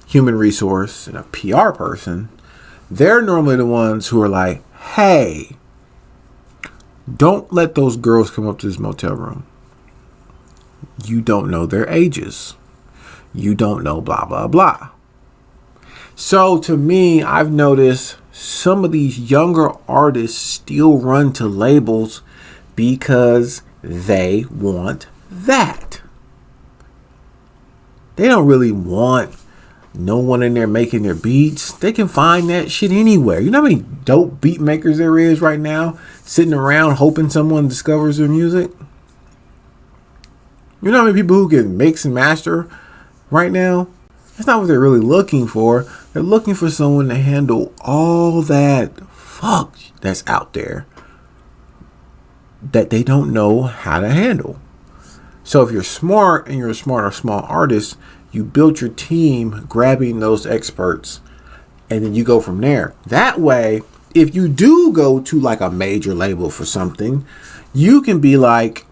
human resource and a PR person, they're normally the ones who are like, hey, don't let those girls come up to this motel room. You don't know their ages. You don't know blah, blah, blah. So to me, I've noticed some of these younger artists still run to labels because they want that. They don't really want no one in there making their beats. They can find that shit anywhere. You know how many dope beat makers there is right now sitting around hoping someone discovers their music? You know how many people who can mix and master right now? That's not what they're really looking for. They're looking for someone to handle all that fuck that's out there that they don't know how to handle. So if you're smart and you're a smart or small artist, you build your team grabbing those experts, and then you go from there. That way, if you do go to like a major label for something, you can be like,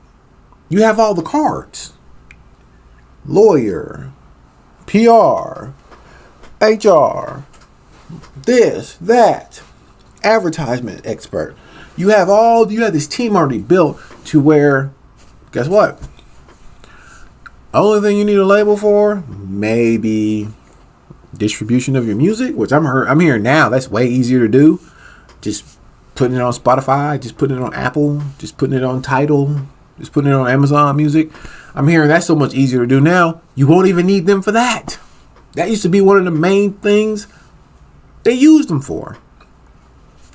you have all the cards. Lawyer, PR, HR, this, that, advertisement expert. You have this team already built to where, guess what? Only thing you need a label for, maybe distribution of your music, which I'm hearing now. That's way easier to do. Just putting it on Spotify, just putting it on Apple, just putting it on Tidal, just putting it on Amazon Music. I'm hearing that's so much easier to do now. You won't even need them for that. That used to be one of the main things they used them for,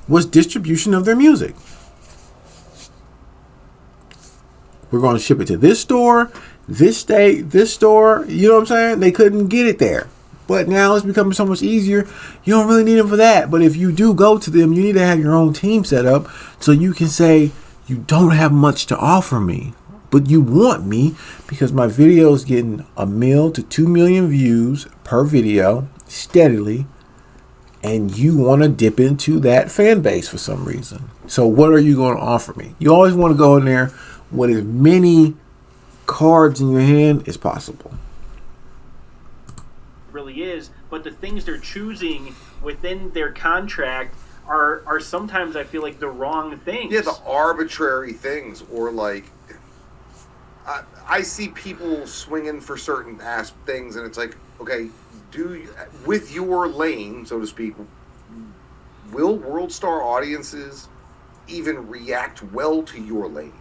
was distribution of their music. We're going to ship it to this store, this state, this store. You know what I'm saying? They couldn't get it there. But now it's becoming so much easier. You don't really need them for that. But if you do go to them, you need to have your own team set up so you can say, you don't have much to offer me, but you want me because my video is getting 1 million to 2 million views per video steadily. And you want to dip into that fan base for some reason. So what are you going to offer me? You always want to go in there with as many cards in your hand as possible. Really is, but the things they're choosing within their contract are sometimes, I feel like, the wrong things. Yeah, the arbitrary things, or like I see people swinging for certain things, and it's like, okay, with your lane, so to speak, will world star audiences even react well to your lane?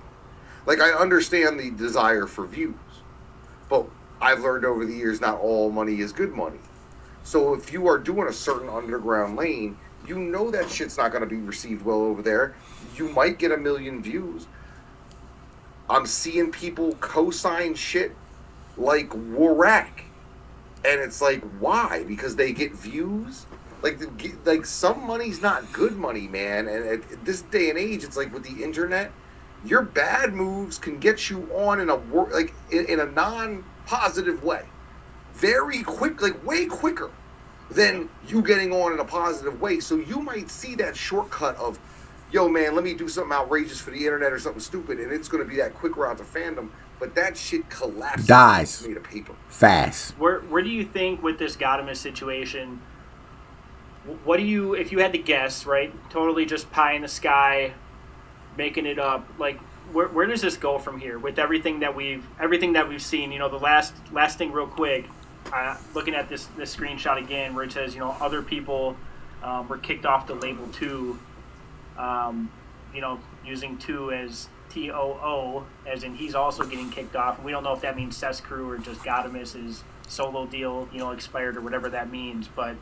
Like, I understand the desire for views, but I've learned over the years not all money is good money. So if you are doing a certain underground lane, you know that shit's not going to be received well over there. You might get 1 million views. I'm seeing people co-sign shit like Warak. And it's like, why? Because they get views? Like some money's not good money, man. And at this day and age, it's like with the internet, your bad moves can get you on in a non-positive way. Very quick, like way quicker than you getting on in a positive way. So you might see that shortcut of, yo, man, let me do something outrageous for the internet or something stupid, and it's going to be that quick route to fandom. But that shit collapses. Dies. Made of paper. Fast. Where do you think with this Gadamus situation, what do you, if you had to guess, right, totally just pie in the sky, making it up, like, where does this go from here with everything that we've seen? You know, the last thing real quick, looking at this screenshot again where it says, you know, other people were kicked off the label 2, you know, using 2 as TOO, as in he's also getting kicked off. We don't know if that means Seth's crew or just Gadamus's solo deal, you know, expired or whatever that means. But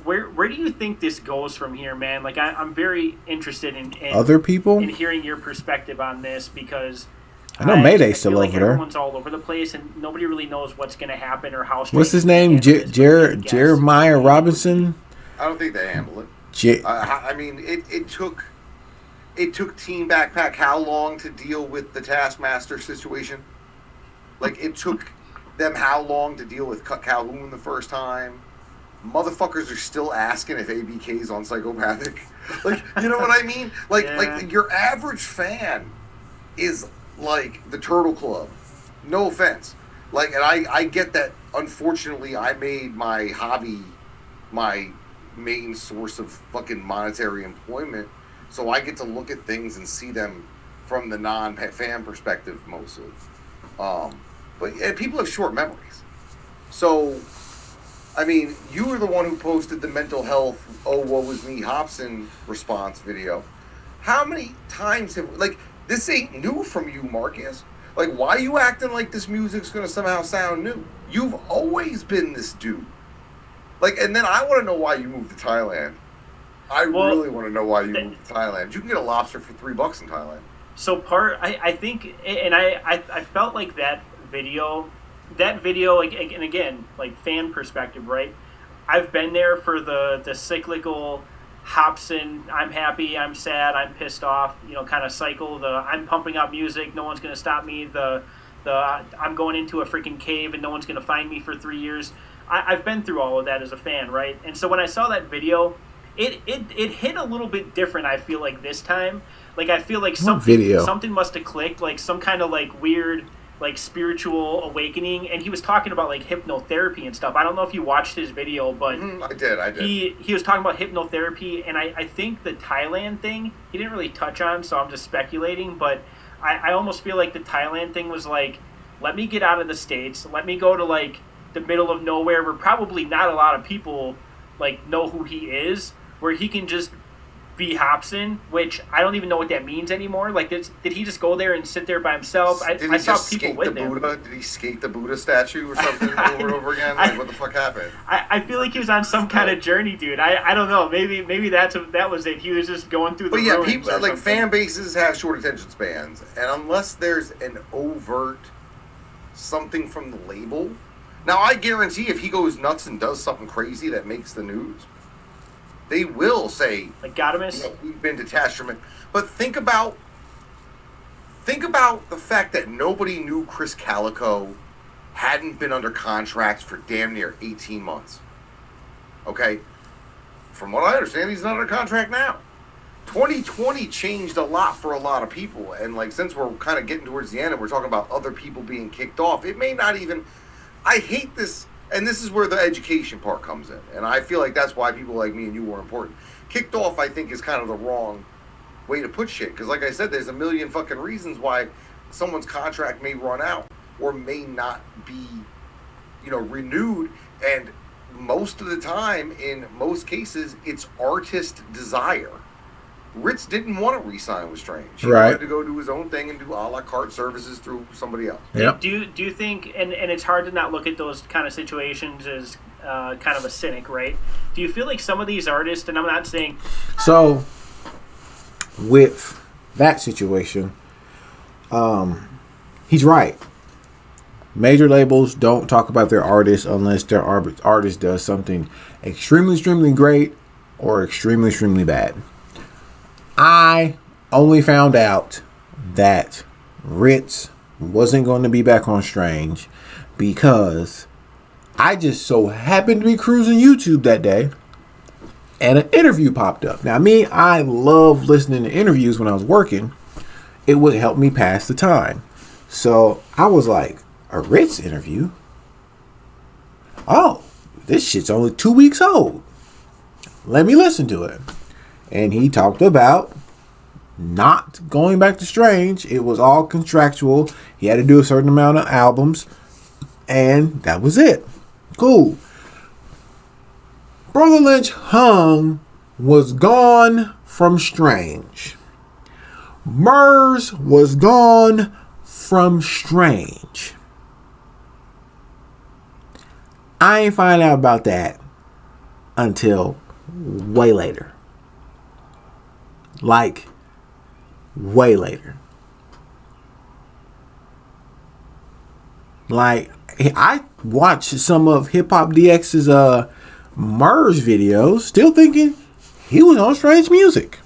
where do you think this goes from here, man? Like, I'm very interested in other people, in hearing your perspective on this, because I know Mayday's I still feel like over there. everyone's all over the place, and nobody really knows what's going to happen or how. What's his Strange name? is gonna handle this, but Jeremiah Robinson. I don't think they handle it. J- I mean, it took Team Backpack how long to deal with the Taskmaster situation? Like, it took them how long to deal with Calhoun the first time? Motherfuckers are still asking if ABK's on Psychopathic. Like, you know what I mean? Like your average fan is like the Turtle Club. No offense. Like, and I get that. Unfortunately, I made my hobby my main source of fucking monetary employment, so I get to look at things and see them from the non-fan perspective mostly. But people have short memories. So, I mean, you were the one who posted the mental health, oh, woe is me, Hobson response video. How many times have, like, this ain't new from you, Marcus. Like, why are you acting like this music's gonna somehow sound new? You've always been this dude. Like, and then I want to know why you moved to Thailand. I really want to know why you moved to Thailand. You can get a lobster for $3 in Thailand. So I think, and I felt like that video, like, and again, like, fan perspective, right? I've been there for the cyclical Hobson, I'm happy, I'm sad, I'm pissed off, you know, kind of cycle. The I'm pumping out music, no one's gonna stop me. The I'm going into a freaking cave and no one's gonna find me for 3 years. I've been through all of that as a fan, right? And so when I saw that video, it hit a little bit different. I feel like this time, like, I feel like something must have clicked, like some kind of like weird, like, spiritual awakening. And he was talking about like hypnotherapy and stuff. I don't know if you watched his video, but I did. He was talking about hypnotherapy, and I think the Thailand thing he didn't really touch on, so I'm just speculating. But I almost feel like the Thailand thing was like, let me get out of the States, let me go to like the middle of nowhere where probably not a lot of people like know who he is, where he can just be Hobson, which I don't even know what that means anymore. Like, did he just go there and sit there by himself? I saw people with him. Did he skate the Buddha statue or something over and over again? Like, what the fuck happened? I feel like he was on some kind of journey, dude. I don't know. Maybe that was it. He was just going through the. But yeah, ruins people like fan bases have short attention spans, and unless there's an overt something from the label. Now, I guarantee if he goes nuts and does something crazy that makes the news, they will say, like, Gadamus, you know, we've been detached from it. But think about the fact that nobody knew Chris Calico hadn't been under contract for damn near 18 months. Okay? From what I understand, he's not under contract now. 2020 changed a lot for a lot of people. And, like, since we're kind of getting towards the end and we're talking about other people being kicked off, it may not even... I hate this, and this is where the education part comes in. And I feel like that's why people like me and you were important. Kicked off, I think, is kind of the wrong way to put shit. Because like I said, there's a million fucking reasons why someone's contract may run out or may not be, you know, renewed. And most of the time, in most cases, it's artist desire. Ritz didn't want to re-sign with Strange. He wanted to go do his own thing and do a la carte services through somebody else. Yep. Do you think, and it's hard to not look at those kind of situations as kind of a cynic, right? Do you feel like some of these artists, and I'm not saying... So, with that situation, he's right. Major labels don't talk about their artists unless their artist does something extremely, extremely great or extremely, extremely bad. I only found out that Ritz wasn't going to be back on Strange because I just so happened to be cruising YouTube that day and an interview popped up. Now, I love listening to interviews when I was working. It would help me pass the time. So I was like, a Ritz interview? Oh, this shit's only 2 weeks old. Let me listen to it. And he talked about not going back to Strange. It was all contractual. He had to do a certain amount of albums. And that was it. Cool. Brother Lynch Hung was gone from Strange. Murs was gone from Strange. I ain't find out about that until way later. Like, way later. Like, I watched some of Hip Hop DX's Murs videos, still thinking he was on Strange Music.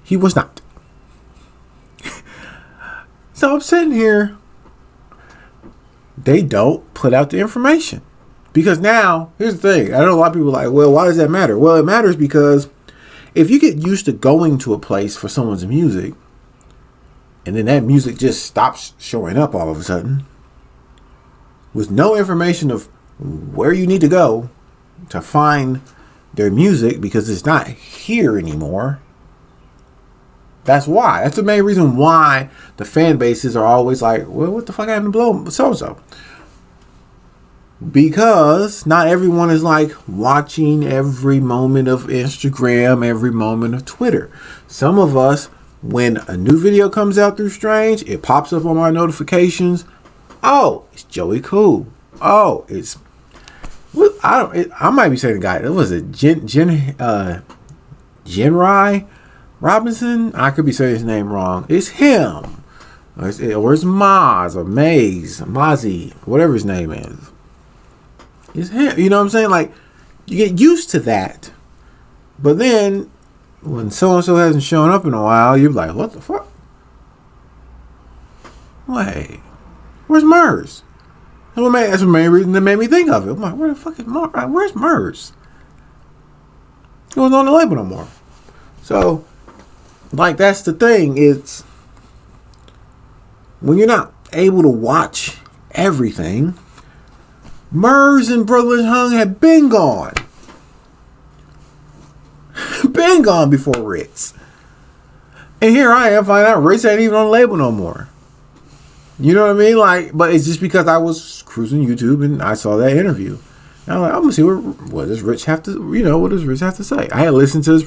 He was not. So I'm sitting here. They don't put out the information. Because now, here's the thing. I know a lot of people are like, well, why does that matter? Well, it matters because if you get used to going to a place for someone's music, and then that music just stops showing up all of a sudden, with no information of where you need to go to find their music because it's not here anymore. That's why. That's the main reason why the fan bases are always like, well, what the fuck happened to Blow so-and-so? Because not everyone is like watching every moment of Instagram, every moment of Twitter. Some of us, when a new video comes out through Strange, it pops up on my notifications. Oh, it's Joey Cool. Oh, it's I might be saying the guy. It was a Genrai Robinson. I could be saying his name wrong. It's him, or it's Maz or Maze, Mozzie, whatever his name is. It's him. You know what I'm saying? Like, you get used to that, but then when so and so hasn't shown up in a while, you're like, what the fuck? Wait, where's Murs? That's the main reason that made me think of it. I'm like, where the fuck is Murs? Where's Murs? He wasn't on the label no more. So, like, that's the thing. It's when you're not able to watch everything. Murs and Brotherless Hung had been gone. Been gone before Ritz. And here I am finding out Ritz ain't even on the label no more. You know what I mean? Like, but it's just because I was cruising YouTube and I saw that interview. And I'm like, I'm gonna see what does Rich have to, what does Rich have to say? I had listened to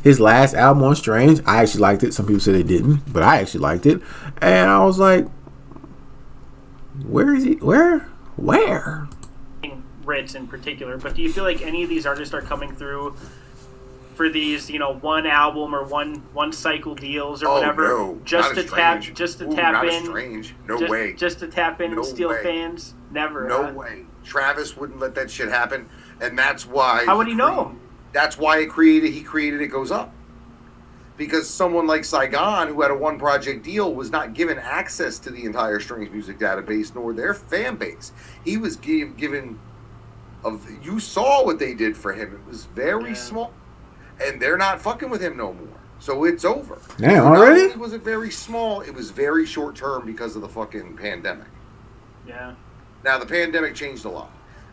his last album on Strange. I actually liked it. Some people said they didn't, but I actually liked it. And I was like, where is he? Where? Ritz in particular, but do you feel like any of these artists are coming through for these, one album or one cycle deals or whatever, no, just to tap in, Strange. No just, way. just to tap in No and steal way. fans? Never. No way. Travis wouldn't let that shit happen, and that's why. How would he know? That's why he created It Goes Up. Because someone like Saigon, who had a one project deal, was not given access to the entire Strange Music database nor their fan base. He was given you saw what they did for him. It was very small, and they're not fucking with him no more. So it's over. Damn, so already? Not only was it very small, it was very short term because of the fucking pandemic. Yeah. Now the pandemic changed a lot.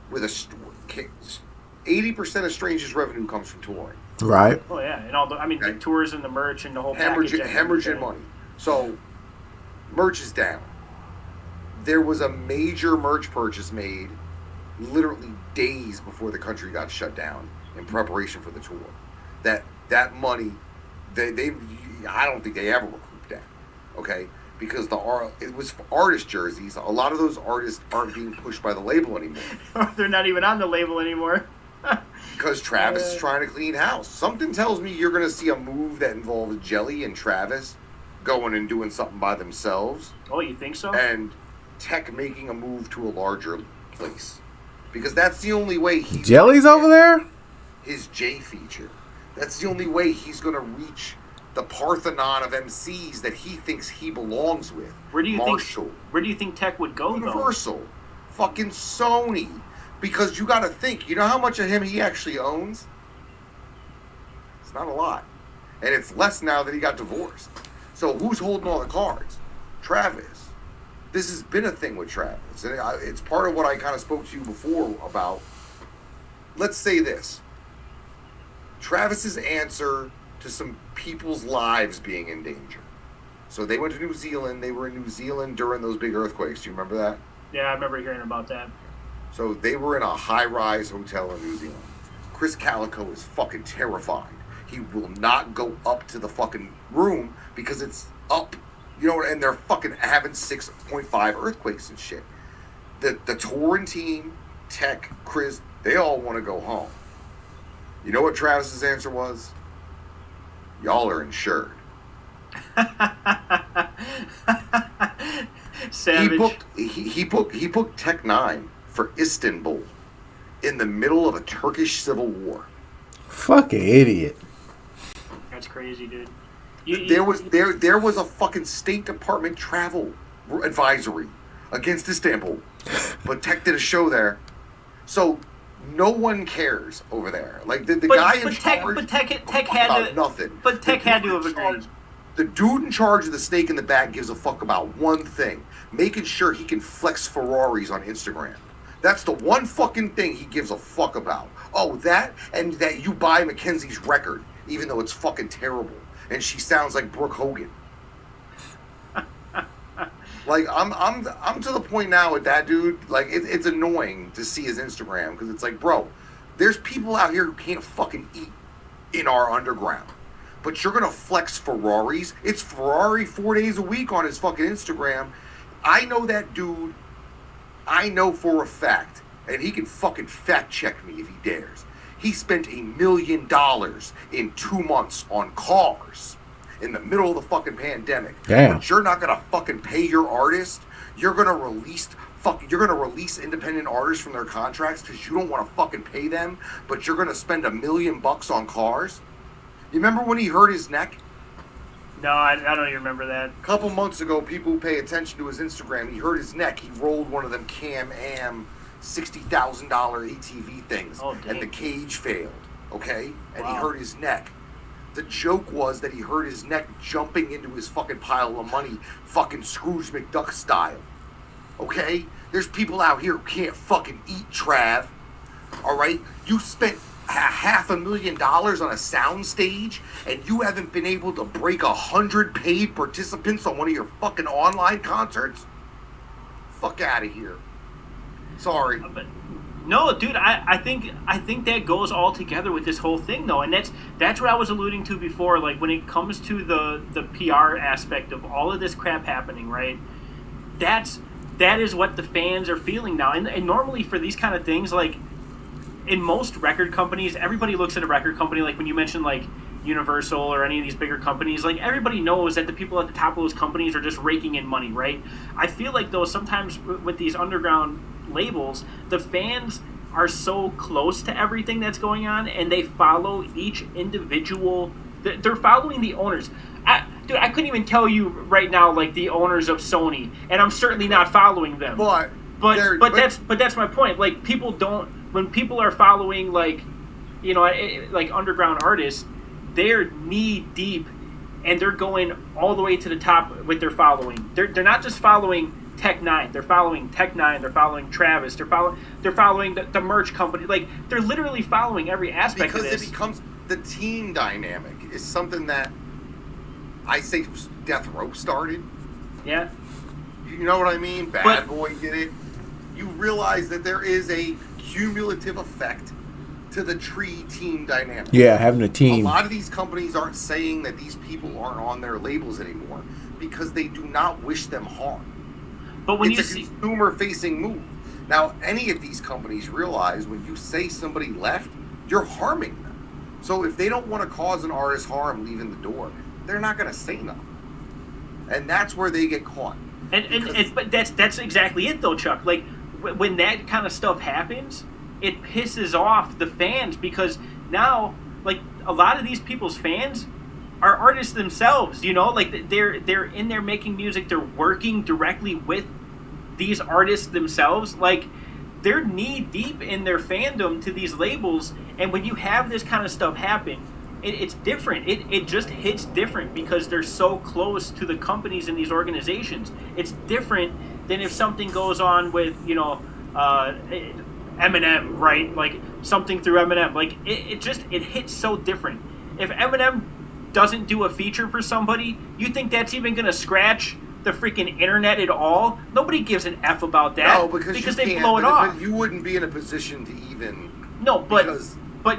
With 80% of Strange's revenue comes from touring. Right. Oh yeah, and all the tours and the merch and the whole hemorrhaging money. So merch is down. There was a major merch purchase made literally days before the country got shut down in preparation for the tour. That money, they I don't think they ever recouped that. Okay, because it was artist jerseys. A lot of those artists aren't being pushed by the label anymore. They're not even on the label anymore. Because Travis is trying to clean house. Something tells me you're going to see a move that involves Jelly and Travis going and doing something by themselves. Oh, you think so? And Tech making a move to a larger place. Because that's the only way Jelly's over there? His J feature. That's the only way he's going to reach the Parthenon of MCs that he thinks he belongs with. Where do you Marshall. Where do you think Tech would go, Universal. Fucking Sony. Because you got to think, you know how much of him he actually owns? It's not a lot. And it's less now that he got divorced. So who's holding all the cards? Travis. This has been a thing with Travis. And it's part of what I kind of spoke to you before about. Let's say this. Travis's answer to some people's lives being in danger. So they went to New Zealand. They were in New Zealand during those big earthquakes. Do you remember that? Yeah, I remember hearing about that. So they were in a high-rise hotel in New Zealand. Chris Calico is fucking terrified. He will not go up to the fucking room because it's up, and they're fucking having 6.5 earthquakes and shit. The touring team, Tech, Chris, they all want to go home. You know what Travis's answer was? Y'all are insured. savage. He booked Tech Nine for Istanbul in the middle of a Turkish civil war. Fucking idiot. That's crazy, dude. There was a fucking State Department travel advisory against Istanbul, but Tech did a show there, so no one cares over there. Like the guy in charge. But Tech had to nothing. But Tech had to have agreed. The dude in charge of the snake in the bag gives a fuck about one thing: making sure he can flex Ferraris on Instagram. That's the one fucking thing he gives a fuck about. Oh, that, and that you buy Mackenzie's record, even though it's fucking terrible, and she sounds like Brooke Hogan. Like I'm to the point now with that dude. Like it's annoying to see his Instagram because it's like, bro, there's people out here who can't fucking eat in our underground, but you're gonna flex Ferraris. It's Ferrari 4 days a week on his fucking Instagram. I know that dude. I know for a fact, and he can fucking fact check me if he dares. He spent $1 million in 2 months on cars in the middle of the fucking pandemic. Damn. But you're not gonna fucking pay your artist. You're gonna release independent artists from their contracts because you don't want to fucking pay them. But you're gonna spend $1 million on cars. You remember when he hurt his neck? No, I don't even remember that. A couple months ago, people who pay attention to his Instagram, he hurt his neck. He rolled one of them Can-Am $60,000 ATV things, and the cage failed. Okay, and he hurt his neck. The joke was that he hurt his neck jumping into his fucking pile of money, fucking Scrooge McDuck style. Okay, there's people out here who can't fucking eat, Trav. All right, you spent $500,000 on a sound stage, and you haven't been able to break 100 paid participants on one of your fucking online concerts? Fuck out of here. Sorry. No, dude, I think that goes all together with this whole thing, though, and that's what I was alluding to before. Like when it comes to the PR aspect of all of this crap happening, right? That is what the fans are feeling now, and normally for these kind of things, like in most record companies, everybody looks at a record company, like when you mention like Universal or any of these bigger companies, like everybody knows that the people at the top of those companies are just raking in money, right? I feel like though sometimes with these underground labels, the fans are so close to everything that's going on and they follow each individual. They're following the owners. Dude, I couldn't even tell you right now like the owners of Sony, and I'm certainly not following them. But that's my point. Like people don't. When people are following, like, you know, like underground artists, they're knee deep, and they're going all the way to the top with their following. They're not just following Tech Nine. They're following Tech Nine. They're following Travis. They're following the merch company. Like they're literally following every aspect of this. Because it becomes the team dynamic is something that I say Death Row started. Yeah. You know what I mean? Bad Boy did it. You realize that there is a cumulative effect to the tree team dynamic. Yeah, having a team. A lot of these companies aren't saying that these people aren't on their labels anymore because they do not wish them harm. But when it's a consumer-facing move. Now, any of these companies realize when you say somebody left, you're harming them. So if they don't want to cause an artist harm leaving the door, they're not going to say nothing. And that's where they get caught. But that's exactly it, though, Chuck. Like, when that kind of stuff happens, it pisses off the fans because now, like, a lot of these people's fans are artists themselves, you know? Like, they're in there making music. They're working directly with these artists themselves. Like, they're knee-deep in their fandom to these labels, and when you have this kind of stuff happen, it's different. It just hits different because they're so close to the companies and these organizations. It's different than if something goes on with, you know, Eminem, right? Like something through Eminem. Like it hits so different. If Eminem doesn't do a feature for somebody, you think that's even gonna scratch the freaking internet at all? Nobody gives an F about that. No, because they blow it off. But you wouldn't be in a position to even. No, but I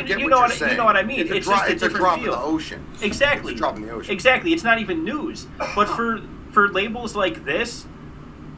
get what you're saying. You know what I mean. It's just a different drop feel. in the ocean. Exactly. It's a drop in the ocean. Exactly. It's not even news. But for labels like this,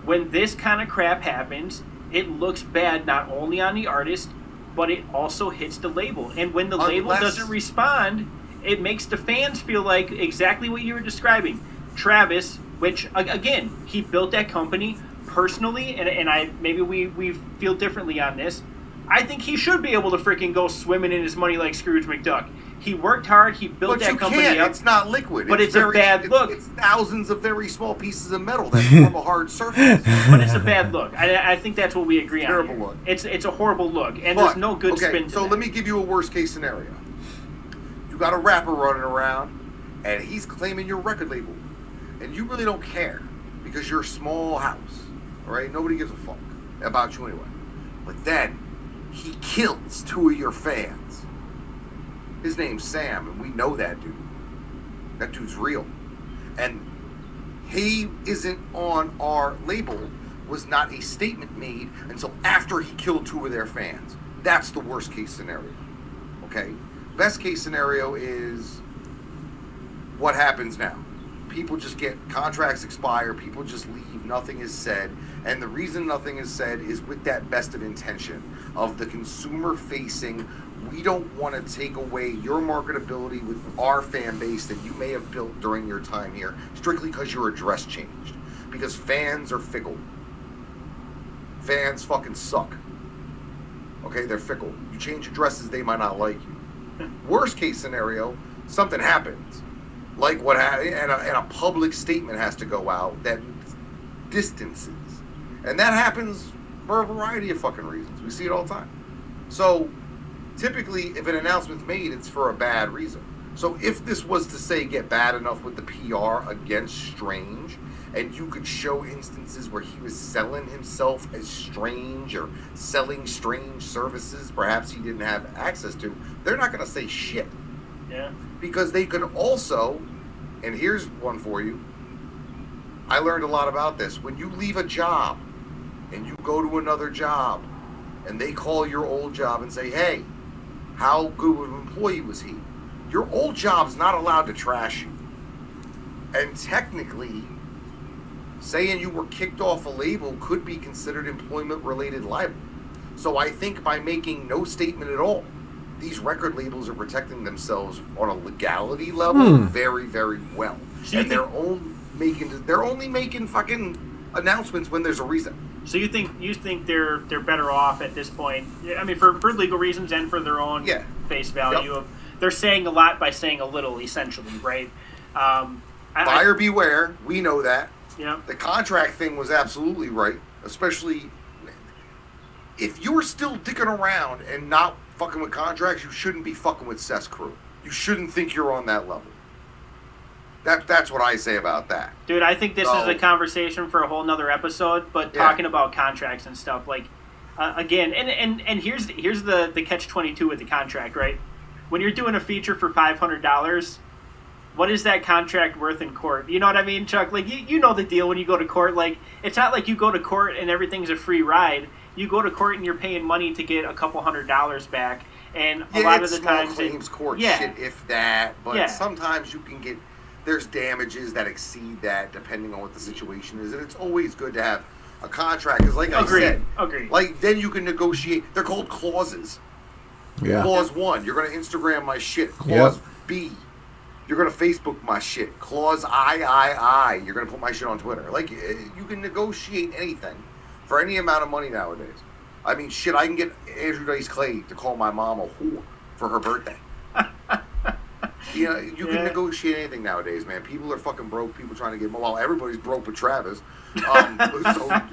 when this kind of crap happens, it looks bad not only on the artist, but it also hits the label. And when the label doesn't respond, it makes the fans feel like exactly what you were describing. Travis which again, he built that company personally, and I maybe we feel differently on this. I think he should be able to freaking go swimming in his money like Scrooge McDuck. He worked hard. He built that company up. It's not liquid. But it's a bad look. It's thousands of very small pieces of metal that form a hard surface. But it's a bad look. I think that's what we agree on. Terrible look. It's a horrible look, and there's no good spin to so that. let me give you a worst case scenario. You got a rapper running around, and he's claiming your record label, and you really don't care because you're a small house, all right? Nobody gives a fuck about you anyway. But then he kills 2 of your fans. His name's Sam, and we know that dude. That dude's real. And he isn't on our label, was not a statement made until after he killed 2 of their fans. That's the worst case scenario. Okay? Best case scenario is what happens now. People just get contracts expire, people just leave, nothing is said. And the reason nothing is said is with that best of intention of the consumer facing, we don't want to take away your marketability with our fan base that you may have built during your time here, strictly because your address changed. Because fans are fickle. Fans fucking suck. Okay, they're fickle. You change addresses, they might not like you. Worst case scenario, something happens. Like what happened, and a public statement has to go out that distances. And that happens for a variety of fucking reasons. We see it all the time. So, typically, if an announcement's made, it's for a bad reason. So if this was to say get bad enough with the PR against Strange, and you could show instances where he was selling himself as Strange or selling strange services perhaps he didn't have access to, they're not going to say shit. Yeah. Because they could also, and here's one for you, I learned a lot about this. When you leave a job and you go to another job and they call your old job and say, hey, how good of an employee was he? Your old job's not allowed to trash you. And technically, saying you were kicked off a label could be considered employment-related libel. So I think by making no statement at all, these record labels are protecting themselves on a legality level very, very well. So and they're only making fucking announcements when there's a reason. So you think they're better off at this point? I mean, for legal reasons and for their own face value of they're saying a lot by saying a little, essentially, right? Buyer beware. We know that. Yeah. The contract thing was absolutely right, especially if you're still dicking around and not fucking with contracts. You shouldn't be fucking with Seth's crew. You shouldn't think you're on that level. That's what I say about that. Dude, I think this is a conversation for a whole nother episode, but talking about contracts and stuff, like, again, and here's the catch-22 with the contract, right? When you're doing a feature for $500, what is that contract worth in court? You know what I mean, Chuck? Like, you know the deal when you go to court. Like, it's not like you go to court and everything's a free ride. You go to court and you're paying money to get a couple $100s back, and a lot of the times claims court shit, if that, but sometimes you can get, there's damages that exceed that depending on what the situation is, and it's always good to have a contract, because like I said, like, then you can negotiate. They're called clauses. Yeah. Clause 1, you're going to Instagram my shit. Clause B, you're going to Facebook my shit. Clause I, you're going to put my shit on Twitter. Like, you can negotiate anything for any amount of money nowadays. I mean, shit, I can get Andrew Dice Clay to call my mom a whore for her birthday. You know, you can negotiate anything nowadays, man. People are fucking broke. People trying to get, well, everybody's broke with Travis. So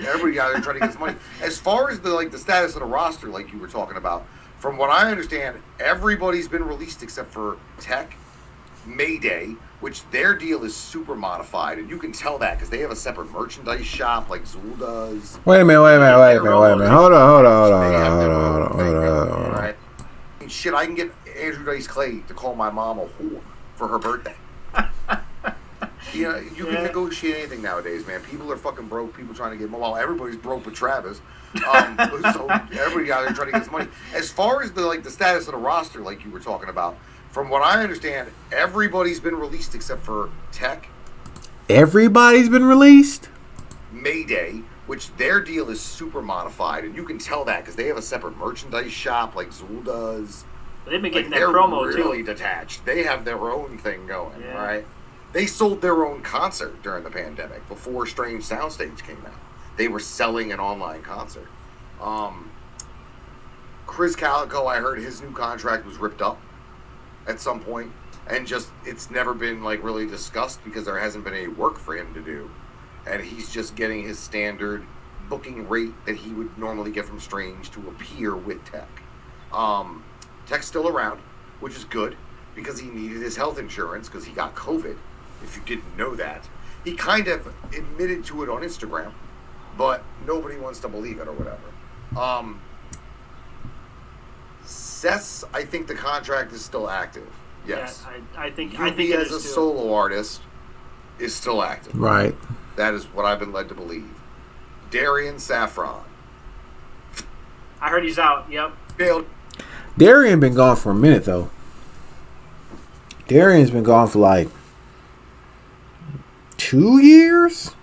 everybody out there trying to get some money. As far as the status of the roster, like you were talking about, from what I understand, everybody's been released except for Tech, Mayday, which their deal is super modified, and you can tell that because they have a separate merchandise shop like Zool does. Wait a minute. Hold on. All right. Shit, I can get Andrew Dice Clay to call my mom a whore for her birthday. You know, you can negotiate anything nowadays, man. People are fucking broke. People trying to get, well, everybody's broke with Travis. So everybody out there trying to get some money. As far as the status of the roster, like you were talking about, from what I understand, everybody's been released except for Tech. Everybody's been released? Mayday, which their deal is super modified, and you can tell that because they have a separate merchandise shop like Zool does. They've been getting that promo too. They're really too. detached. They have their own thing going, right? They sold their own concert during the pandemic before Strange Soundstage came out. They were selling an online concert. Chris Calico, I heard his new contract was ripped up at some point, and just it's never been like really discussed because there hasn't been any work for him to do, and he's just getting his standard booking rate that he would normally get from Strange to appear with Tech. Tech's still around, which is good because he needed his health insurance because he got COVID. If you didn't know that, he kind of admitted to it on Instagram, but nobody wants to believe it or whatever. Seth's, I think the contract is still active. Yes, yeah, I think he it as is a too. solo artist is still active. Right. That is what I've been led to believe. Darian Saffron. I heard he's out. Yep. Failed. Darian been gone for a minute though. Darian's been gone for like 2 years.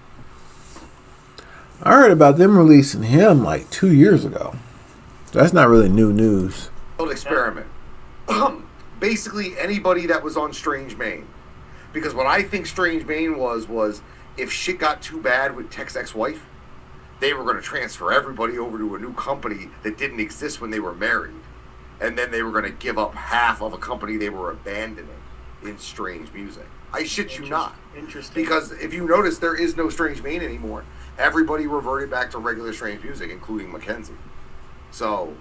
I heard about them releasing him like 2 years ago. That's not really new news. Experiment. Basically anybody that was on Strange Main. Because what I think Strange Main was if shit got too bad with Tech's ex-wife, they were going to transfer everybody over to a new company that didn't exist when they were married. And then they were going to give up half of a company they were abandoning in Strange Music. I shit you not. Interesting. Because if you notice, there is no Strange Main anymore. Everybody reverted back to regular Strange Music, including Mackenzie. So,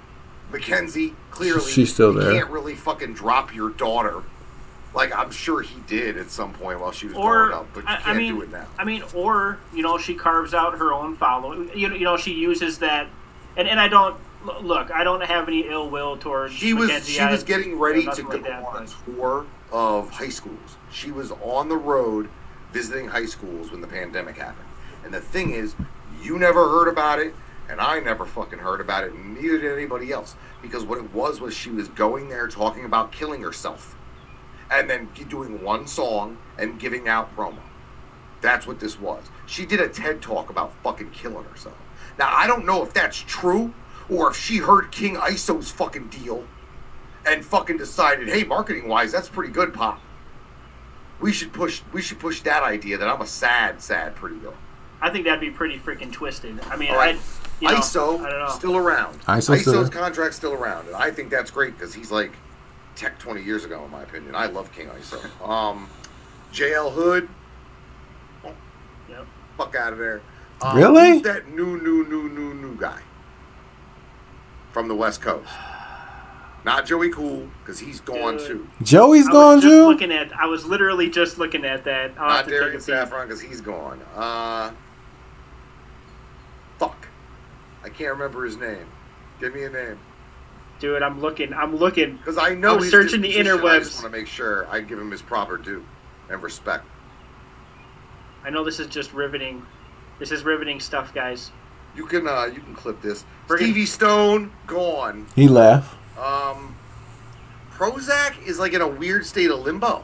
Mackenzie, clearly, she's still there. You can't really fucking drop your daughter. Like, I'm sure he did at some point while she was growing up, but you can't do it now. I mean, or, she carves out her own following. She uses that, and I don't, look, I don't have any ill will towards Mackenzie. She was getting ready to go like that, on a but tour of high schools. She was on the road visiting high schools when the pandemic happened. And the thing is, you never heard about it, and I never fucking heard about it, and neither did anybody else. Because what it was she was going there talking about killing herself. And then doing one song and giving out promo. That's what this was. She did a TED Talk about fucking killing herself. Now, I don't know if that's true, or if she heard King ISO's fucking deal and fucking decided, hey, marketing-wise, that's pretty good, Pop. We should push that idea that I'm a sad pretty girl. I think that'd be pretty freaking twisted. I mean, right. ISO, I don't know. Still around. ISO's contract's still around, and I think that's great because he's like Tech 20 years ago, in my opinion. I love King ISO. JL Hood. Oh, yep. Fuck out of there. Really? Who's that new guy from the West Coast? Not Joey Cool, because he's gone too. Joey's gone too? I was literally just looking at that. Not Darian Saffron, because he's gone. Fuck. I can't remember his name. Give me a name. Dude, I'm looking. Because I know I'm searching the interwebs. I just want to make sure I give him his proper due and respect. I know this is just riveting. This is riveting stuff, guys. You can clip this. Stevie Stone, gone. He left. Prozac is like in a weird state of limbo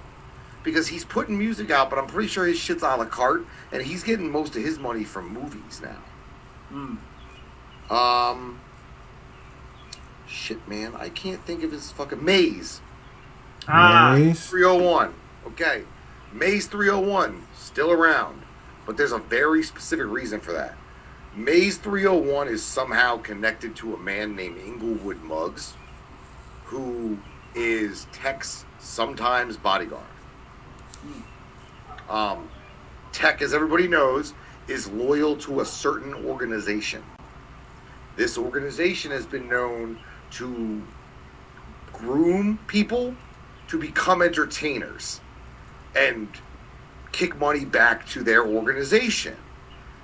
because he's putting music out, but I'm pretty sure his shit's a la carte, and he's getting most of his money from movies now. Shit, man, I can't think of his fucking Maze. Maze 301. Okay, Maze 301 still around, but there's a very specific reason for that. Maze 301 is somehow connected to a man named Inglewood Muggs, who is Tech's sometimes bodyguard. Tech, as everybody knows, is loyal to a certain organization. This organization has been known to groom people to become entertainers and kick money back to their organization.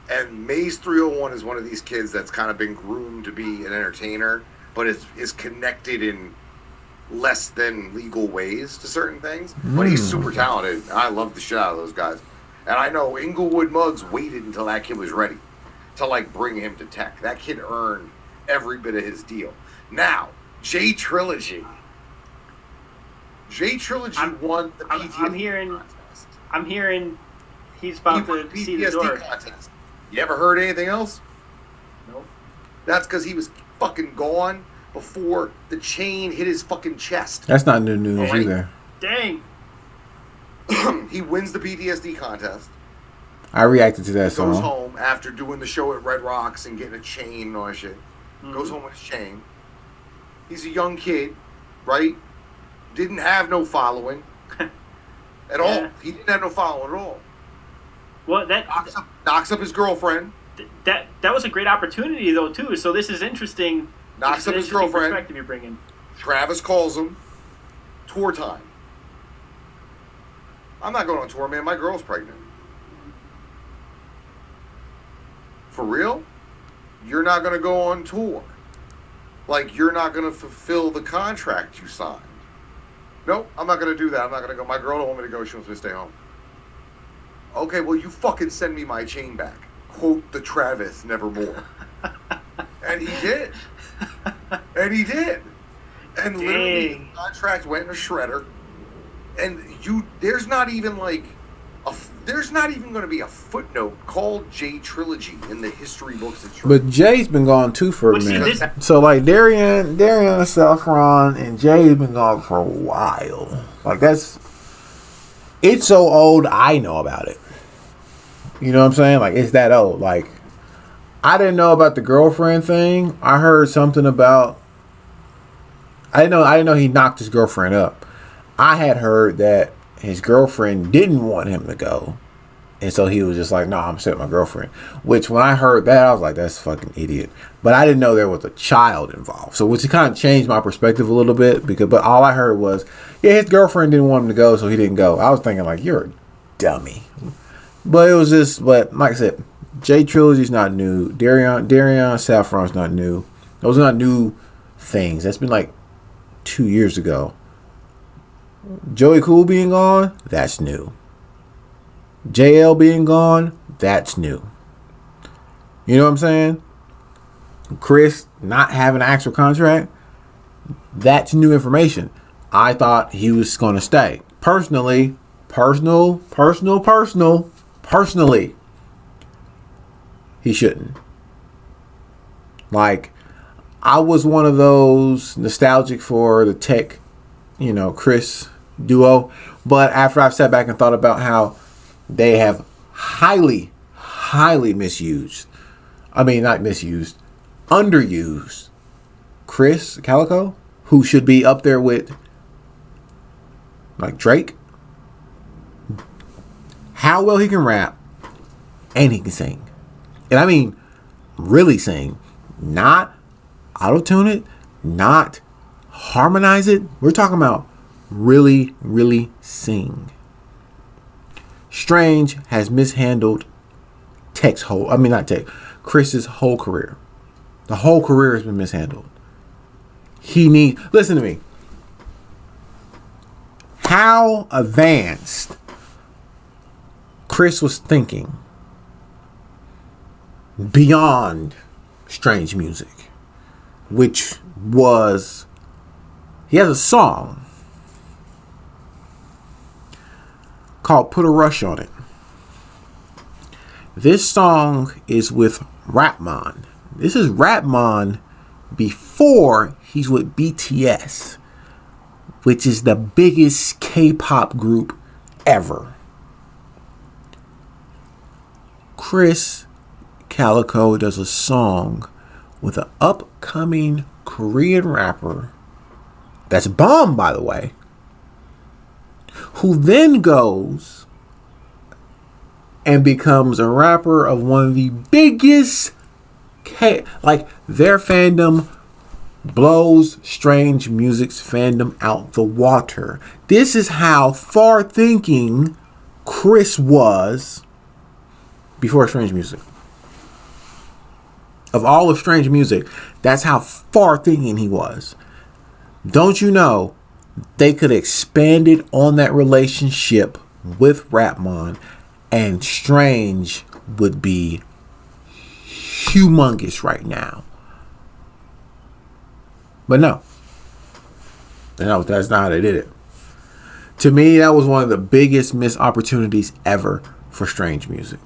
And Maze 301 is one of these kids that's kind of been groomed to be an entertainer, but is connected in less than legal ways to certain things. But he's super talented. I love the shit out of those guys. And I know Inglewood Muggs waited until that kid was ready to like bring him to Tech. That kid earned every bit of his deal. Now, J Trilogy. Won the PTSD contest. I'm hearing he's about to see the door. Contest. You ever heard anything else? Nope. That's because he was fucking gone before the chain hit his fucking chest. That's not new news either. Dang. He wins the PTSD contest. I reacted to that He goes song. home after doing the show at Red Rocks and getting a chain and all that shit. Goes home with his chain. He's a young kid, right? Didn't have no following at all. He didn't have no following at all. Well, knocks up his girlfriend. That was a great opportunity though too. So this is interesting. Knocks up his girlfriend. Perspective you're bringing. Travis calls him. Tour time. I'm not going on tour, man. My girl's pregnant. For real? You're not going to go on tour. Like, you're not going to fulfill the contract you signed. Nope, I'm not going to do that. I'm not going to go. My girl don't want me to go. She wants me to stay home. Okay, well, you fucking send me my chain back. Quote the Travis, nevermore. And he did. And he did. And literally, the contract went in a shredder. And there's not even like there's not even going to be a footnote called J Trilogy in the history books. But Jay's been gone too for a minute. So like Darian Saffron and Jay's been gone for a while. Like it's so old. I know about it. You know what I'm saying? Like it's that old. Like I didn't know about the girlfriend thing. I heard something about. I didn't know he knocked his girlfriend up. I had heard that his girlfriend didn't want him to go. And so he was just like, no, I'm sitting with my girlfriend. Which when I heard that, I was like, that's fucking idiot. But I didn't know there was a child involved. So which kind of changed my perspective a little bit. But all I heard was, yeah, his girlfriend didn't want him to go, so he didn't go. I was thinking like, you're a dummy. But it was just, but like I said, J Trilogy's not new. Darian Saffron's not new. Those are not new things. That's been like 2 years ago. Joey Cool being gone, that's new. JL being gone, that's new. You know what I'm saying? Chris not having an actual contract, that's new information. I thought he was going to stay. Personally, he shouldn't. Like, I was one of those nostalgic for the Tech, Chris duo. But after I've sat back and thought about how they have highly misused. I mean, not misused, underused Chris Calico, who should be up there with like Drake. How well he can rap and he can sing. And I mean, really sing. Not auto-tune it, not harmonize it. We're talking about really, really sing. Strange has mishandled Chris's whole career. The whole career has been mishandled. Listen to me. How advanced Chris was thinking beyond Strange Music, which was, he has a song called Put a Rush on It. This song is with Rapmon. This is Rapmon before he's with BTS, which is the biggest K-pop group ever. Chris Calico does a song with an upcoming Korean rapper that's bomb, by the way, who then goes and becomes a rapper of one of the biggest their fandom blows Strange Music's fandom out the water. This is how far thinking Chris was before Strange Music. Of all of Strange Music, that's how far thinking he was. Don't you know they could expand it on that relationship with Rapmon, and Strange would be humongous right now. But no, that's not how they did it. To me, that was one of the biggest missed opportunities ever for Strange Music.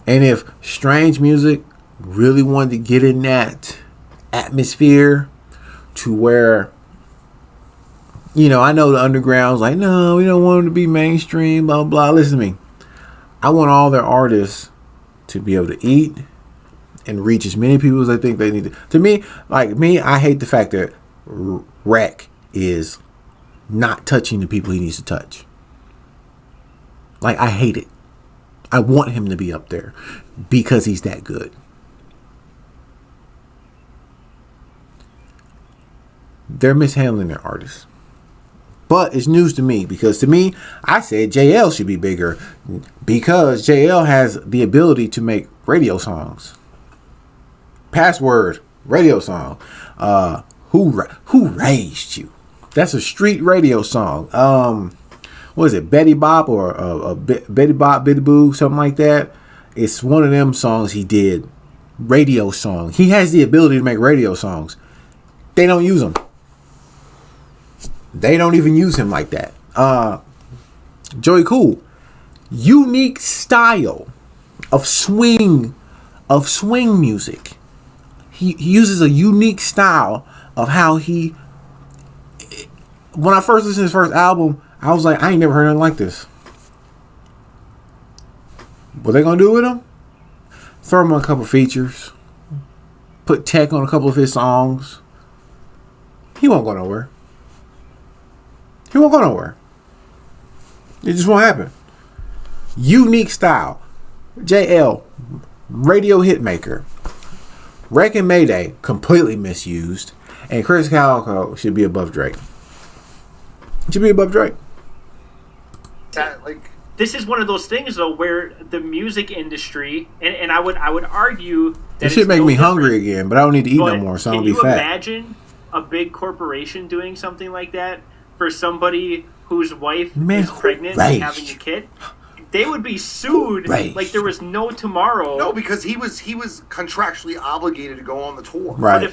And if Strange Music really wanted to get in that atmosphere to where I know the underground's like, no, we don't want them to be mainstream, blah, blah. Listen to me. I want all their artists to be able to eat and reach as many people as they think they need to. To me, I hate the fact that Rec is not touching the people he needs to touch. Like, I hate it. I want him to be up there because he's that good. They're mishandling their artists. But it's news to me because to me, I said JL should be bigger because JL has the ability to make radio songs. Password, radio song. Who Raised You? That's a street radio song. What is it? Betty Bop or Betty Bop, Bitty Boo, something like that. It's one of them songs he did. Radio song. He has the ability to make radio songs. They don't use him. They don't even use him like that. Joey Cool. Unique style of swing music. He uses a unique style of how he. When I first listened to his first album, I was like, I ain't never heard nothing like this. What they gonna do with him? Throw him on a couple features. Put Tech on a couple of his songs. He won't go nowhere. He won't go nowhere. It just won't happen. Unique style. JL, radio hit maker. Wreck and Mayday, completely misused. And Chris Calico should be above Drake. Should be above Drake. This is one of those things though where the music industry and I would argue that it should make me hungry again, but I don't need to eat no more, so I don't be fat. Can you imagine a big corporation doing something like that for somebody whose wife is pregnant and having a kid? They would be sued like there was no tomorrow. No, because he was contractually obligated to go on the tour. Right.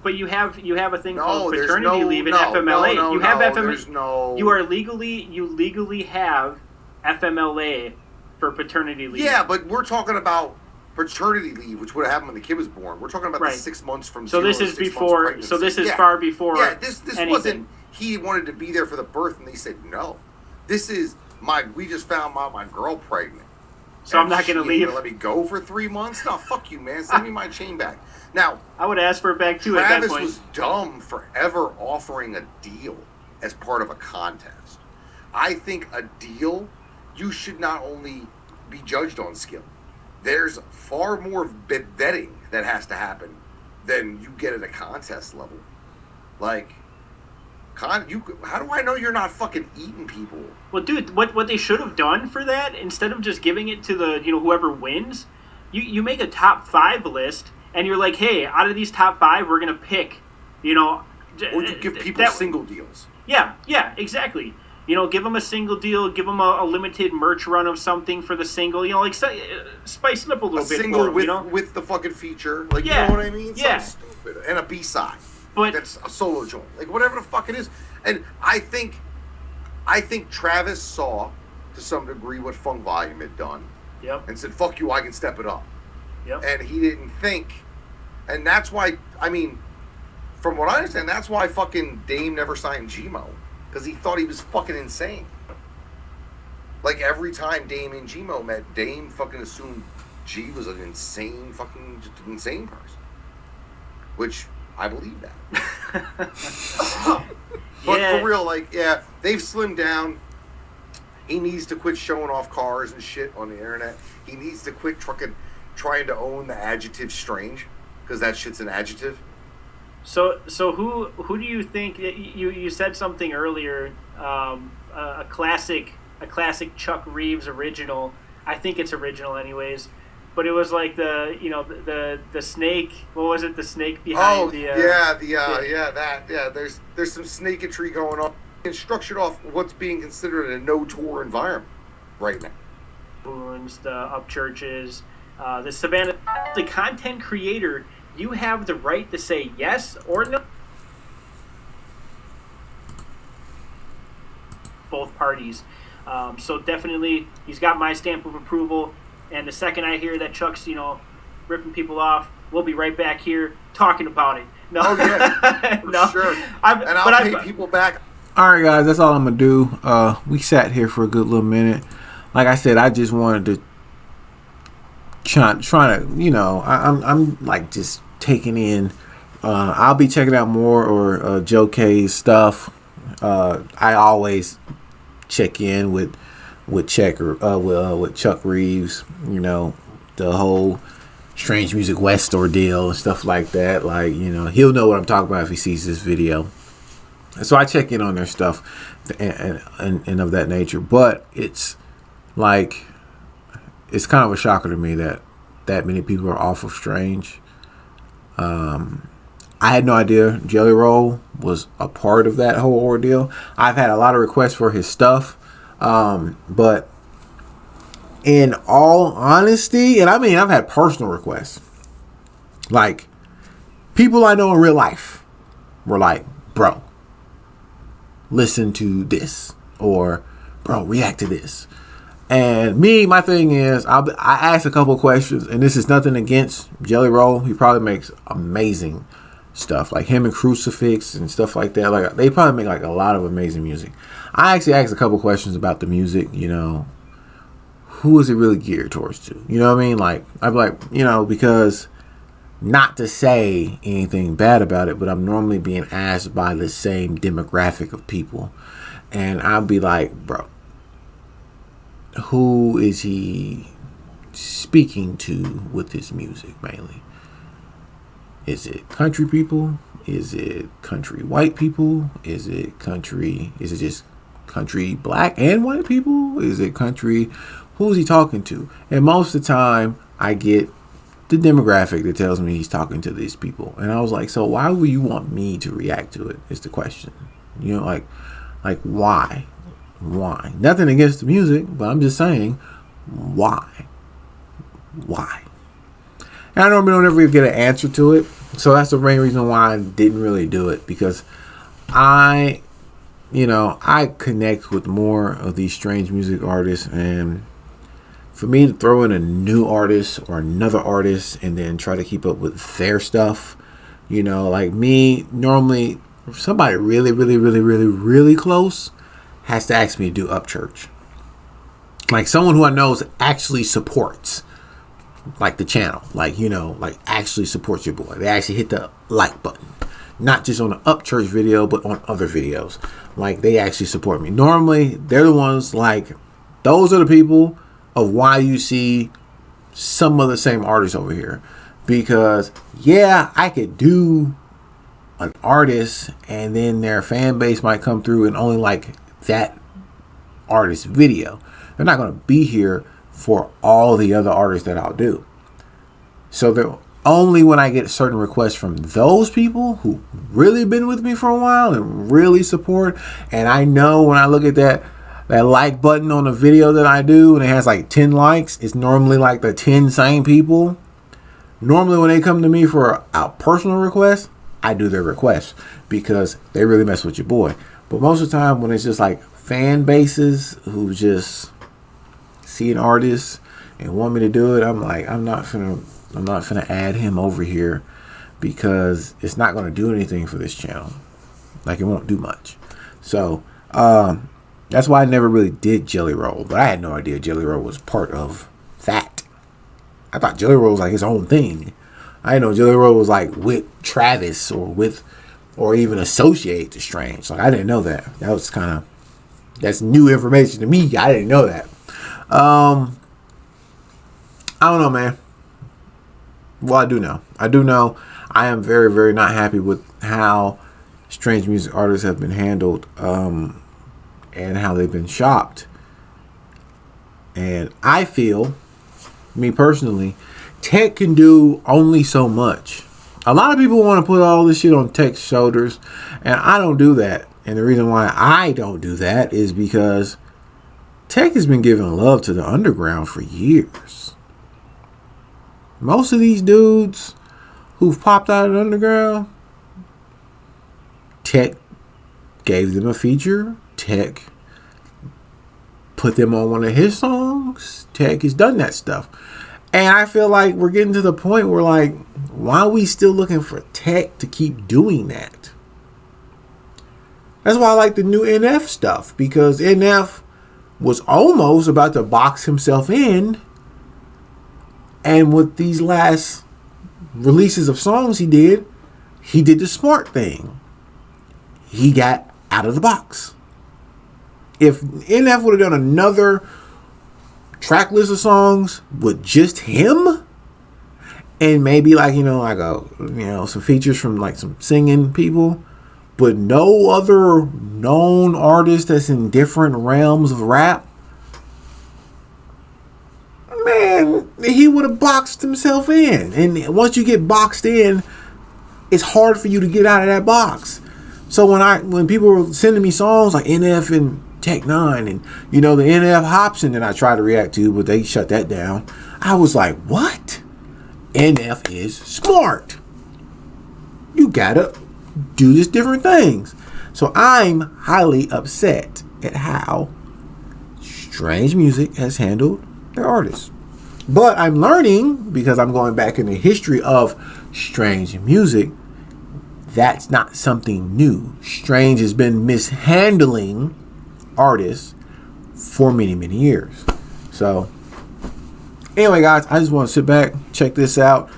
But you have a thing called paternity leave in FMLA. You have FMLA. You legally have FMLA for paternity leave. Yeah, but we're talking about paternity leave, which would have happened when the kid was born. We're talking about the 6 months from so this is before. So this is far before. Yeah, this wasn't. He wanted to be there for the birth, and they said no. This is we just found my girl pregnant. So I'm not going to leave. Let me go for 3 months? No, fuck you, man. Send me my chain back. Now, I would ask for it back too. At that point, Travis was dumb for ever offering a deal as part of a contest. I think a deal, you should not only be judged on skill. There's far more vetting that has to happen than you get at a contest level. Like, how do I know you're not fucking eating people? Well, dude, what they should have done for that, instead of just giving it to the whoever wins, you make a top 5 list, and you're like, hey, out of these top 5, we're gonna pick, or you give people single deals. Yeah, exactly. Give them a single deal, give them a limited merch run of something for the single. Spice it up a little bit. A single for them, with the fucking feature, you know what I mean? Yeah. Something stupid, and a B-side. But that's a solo joint, like whatever the fuck it is. And I think Travis saw to some degree what Funk Volume had done, and said, "Fuck you, I can step it up." And he didn't think, and that's why. I mean, from what I understand, that's why fucking Dame never signed Gmo, because he thought he was fucking insane. Like every time Dame and Gmo met, Dame fucking assumed G was an insane fucking just an insane person, which. I believe that. But for real, they've slimmed down. He needs to quit showing off cars and shit on the internet. He needs to quit trying to own the adjective strange, because that shit's an adjective. So who do you think? You said something earlier, a classic Chuck Reeves original. I think it's original, anyways. But it was like the snake. What was it? The snake behind the. There's some snaketry going on. It's structured off what's being considered a no-tour environment right now. Boons, the Upchurches, the Savannah. The content creator, you have the right to say yes or no. Both parties. So definitely, he's got my stamp of approval. And the second I hear that Chuck's, ripping people off, we'll be right back here talking about it. No, for sure. I'll pay people back. All right, guys, that's all I'm gonna do. We sat here for a good little minute. Like I said, I just wanted to try to, you know, I'm like just taking in. I'll be checking out more or Joe K's stuff. I always check in with Chuck Reeves. You know, the whole Strange Music West ordeal and stuff like that. Like, you know, he'll know what I'm talking about if he sees this video. So I check in on their stuff and of that nature. But it's like, it's kind of a shocker to me that many people are off of Strange. I had no idea Jelly Roll was a part of that whole ordeal. I've had a lot of requests for his stuff. But in all honesty, and I mean, I've had personal requests. Like, people I know in real life were like, bro, listen to this, or bro, react to this. And me, my thing is, I ask a couple of questions, and this is nothing against Jelly Roll. He probably makes amazing stuff, like him and Crucifix and stuff like that. Like, they probably make like a lot of amazing music. I actually asked a couple questions about the music. You know, who is it really geared towards to? You know what I mean? Like, I'd be like, you know, because not to say anything bad about it, but I'm normally being asked by the same demographic of people, and I'll be like, bro, who is he speaking to with his music mainly? Is it country people? Is it country white people? Is it just country black and white people? Is it country? Who is he talking to? And most of the time, I get the demographic that tells me he's talking to these people. And I was like, so why would you want me to react to it? Is the question. You know, like why? Why? Nothing against the music, but I'm just saying, why? Why? And I normally don't ever get an answer to it. So that's the main reason why I didn't really do it, because I connect with more of these strange music artists, and for me to throw in a new artist or another artist and then try to keep up with their stuff, you know, like me, normally somebody really, really, really, really, really close has to ask me to do Upchurch. Like someone who I know actually supports like the channel, like, you know, like actually supports your boy. They actually hit the like button, not just on the Upchurch video, but on other videos. Like, they actually support me. Normally, they're the ones, like, those are the people of why you see some of the same artists over here. Because, yeah, I could do an artist and then their fan base might come through and only like that artist's video. They're not going to be here for all the other artists that I'll do. So they're only when I get certain requests from those people who really been with me for a while and really support. And I know when I look at that like button on a video that I do and it has like 10 likes, it's normally like the 10 same people. Normally when they come to me for a personal request, I do their request because they really mess with your boy. But most of the time when it's just like fan bases who just see an artist and want me to do it, I'm like, I'm not finna add him over here because it's not going to do anything for this channel. Like, it won't do much. So that's why I never really did Jelly Roll. But I had no idea Jelly Roll was part of that. I thought Jelly Roll was like his own thing. I didn't know Jelly Roll was like with Travis or even associated to Strange. Like, I didn't know that. That's new information to me. I didn't know that. I don't know, man. Well, I do know. I am very, very not happy with how strange music artists have been handled, and how they've been shopped. And I feel, me personally, tech can do only so much. A lot of people want to put all this shit on tech's shoulders, and I don't do that. And the reason why I don't do that is because tech has been giving love to the underground for years. Most of these dudes who've popped out of the underground, tech gave them a feature. Tech put them on one of his songs. Tech has done that stuff. And I feel like we're getting to the point where, like, why are we still looking for tech to keep doing that? That's why I like the new NF stuff, because NF was almost about to box himself in, and with these last releases of songs he did the smart thing. He got out of the box. If NF would have done another track list of songs with just him, and maybe like some features from like some singing people, but no other known artist that's in different realms of rap, man, he would have boxed himself in. And once you get boxed in, it's hard for you to get out of that box. So when people were sending me songs like NF and Tech 9 and the NF Hobson that I tried to react to, but they shut that down, I was like, what? NF is smart. You gotta do these different things. So I'm highly upset at how Strange Music has handled their artists. But I'm learning, because I'm going back in the history of Strange Music, that's not something new. Strange has been mishandling artists for many, many years. So anyway, guys, I just want to sit back, check this out.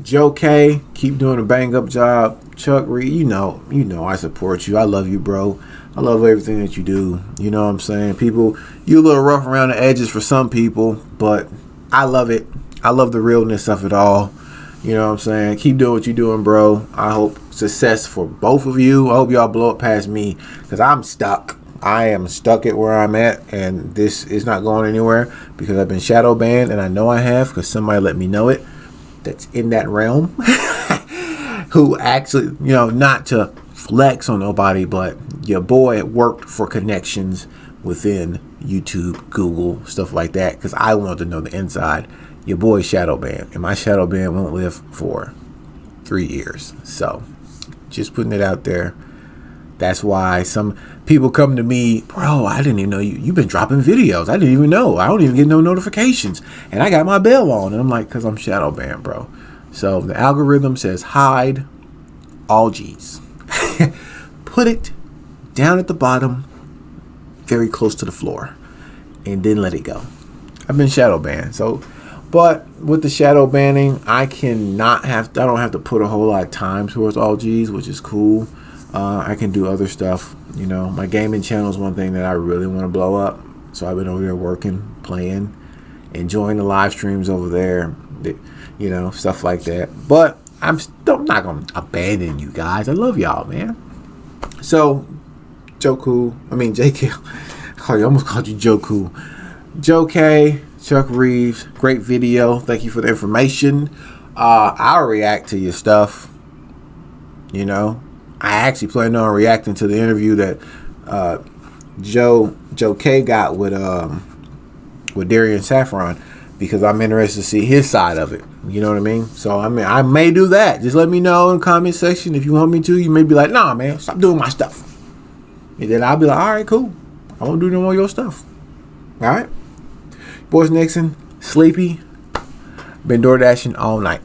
Joe K, keep doing a bang up job. Chuck Reed, you know I support you. I love you, bro. I love everything that you do. You know what I'm saying? People, you a little rough around the edges for some people, but I love it. I love the realness of it all. You know what I'm saying? Keep doing what you're doing, bro. I hope success for both of you. I hope y'all blow up past me, because I'm stuck. I am stuck at where I'm at, and this is not going anywhere because I've been shadow banned, and I know I have because somebody let me know it that's in that realm who actually, not to flex on nobody, but your boy worked for connections within YouTube, Google, stuff like that, because I wanted to know the inside. Your boy shadow banned, and my shadow ban won't live for 3 years. So just putting it out there. That's why some people come to me, bro, I didn't even know you've been dropping videos. I didn't even know. I don't even get no notifications. And I got my bell on. And I'm like, because I'm shadow banned, bro. So the algorithm says hide all G's. Put it down at the bottom, very close to the floor, and then let it go. I've been shadow banned. So, but with the shadow banning, I don't have to put a whole lot of time towards all G's, which is cool. I can do other stuff. My gaming channel is one thing that I really want to blow up. So I've been over there working, playing, enjoying the live streams over there, stuff like that. But I'm still not going to abandon you guys. I love y'all, man. So, JK, I almost called you Joku. Joe K, Chuck Reeves, great video. Thank you for the information. I'll react to your stuff. I actually plan on reacting to the interview that Joe K got with Darian Saffron, because I'm interested to see his side of it. You know what I mean? So I may do that. Just let me know in the comment section if you want me to. You may be like, nah, man, stop doing my stuff. And then I'll be like, all right, cool. I won't do no more of your stuff. All right? Boys Nixon, sleepy. Been door dashing all night.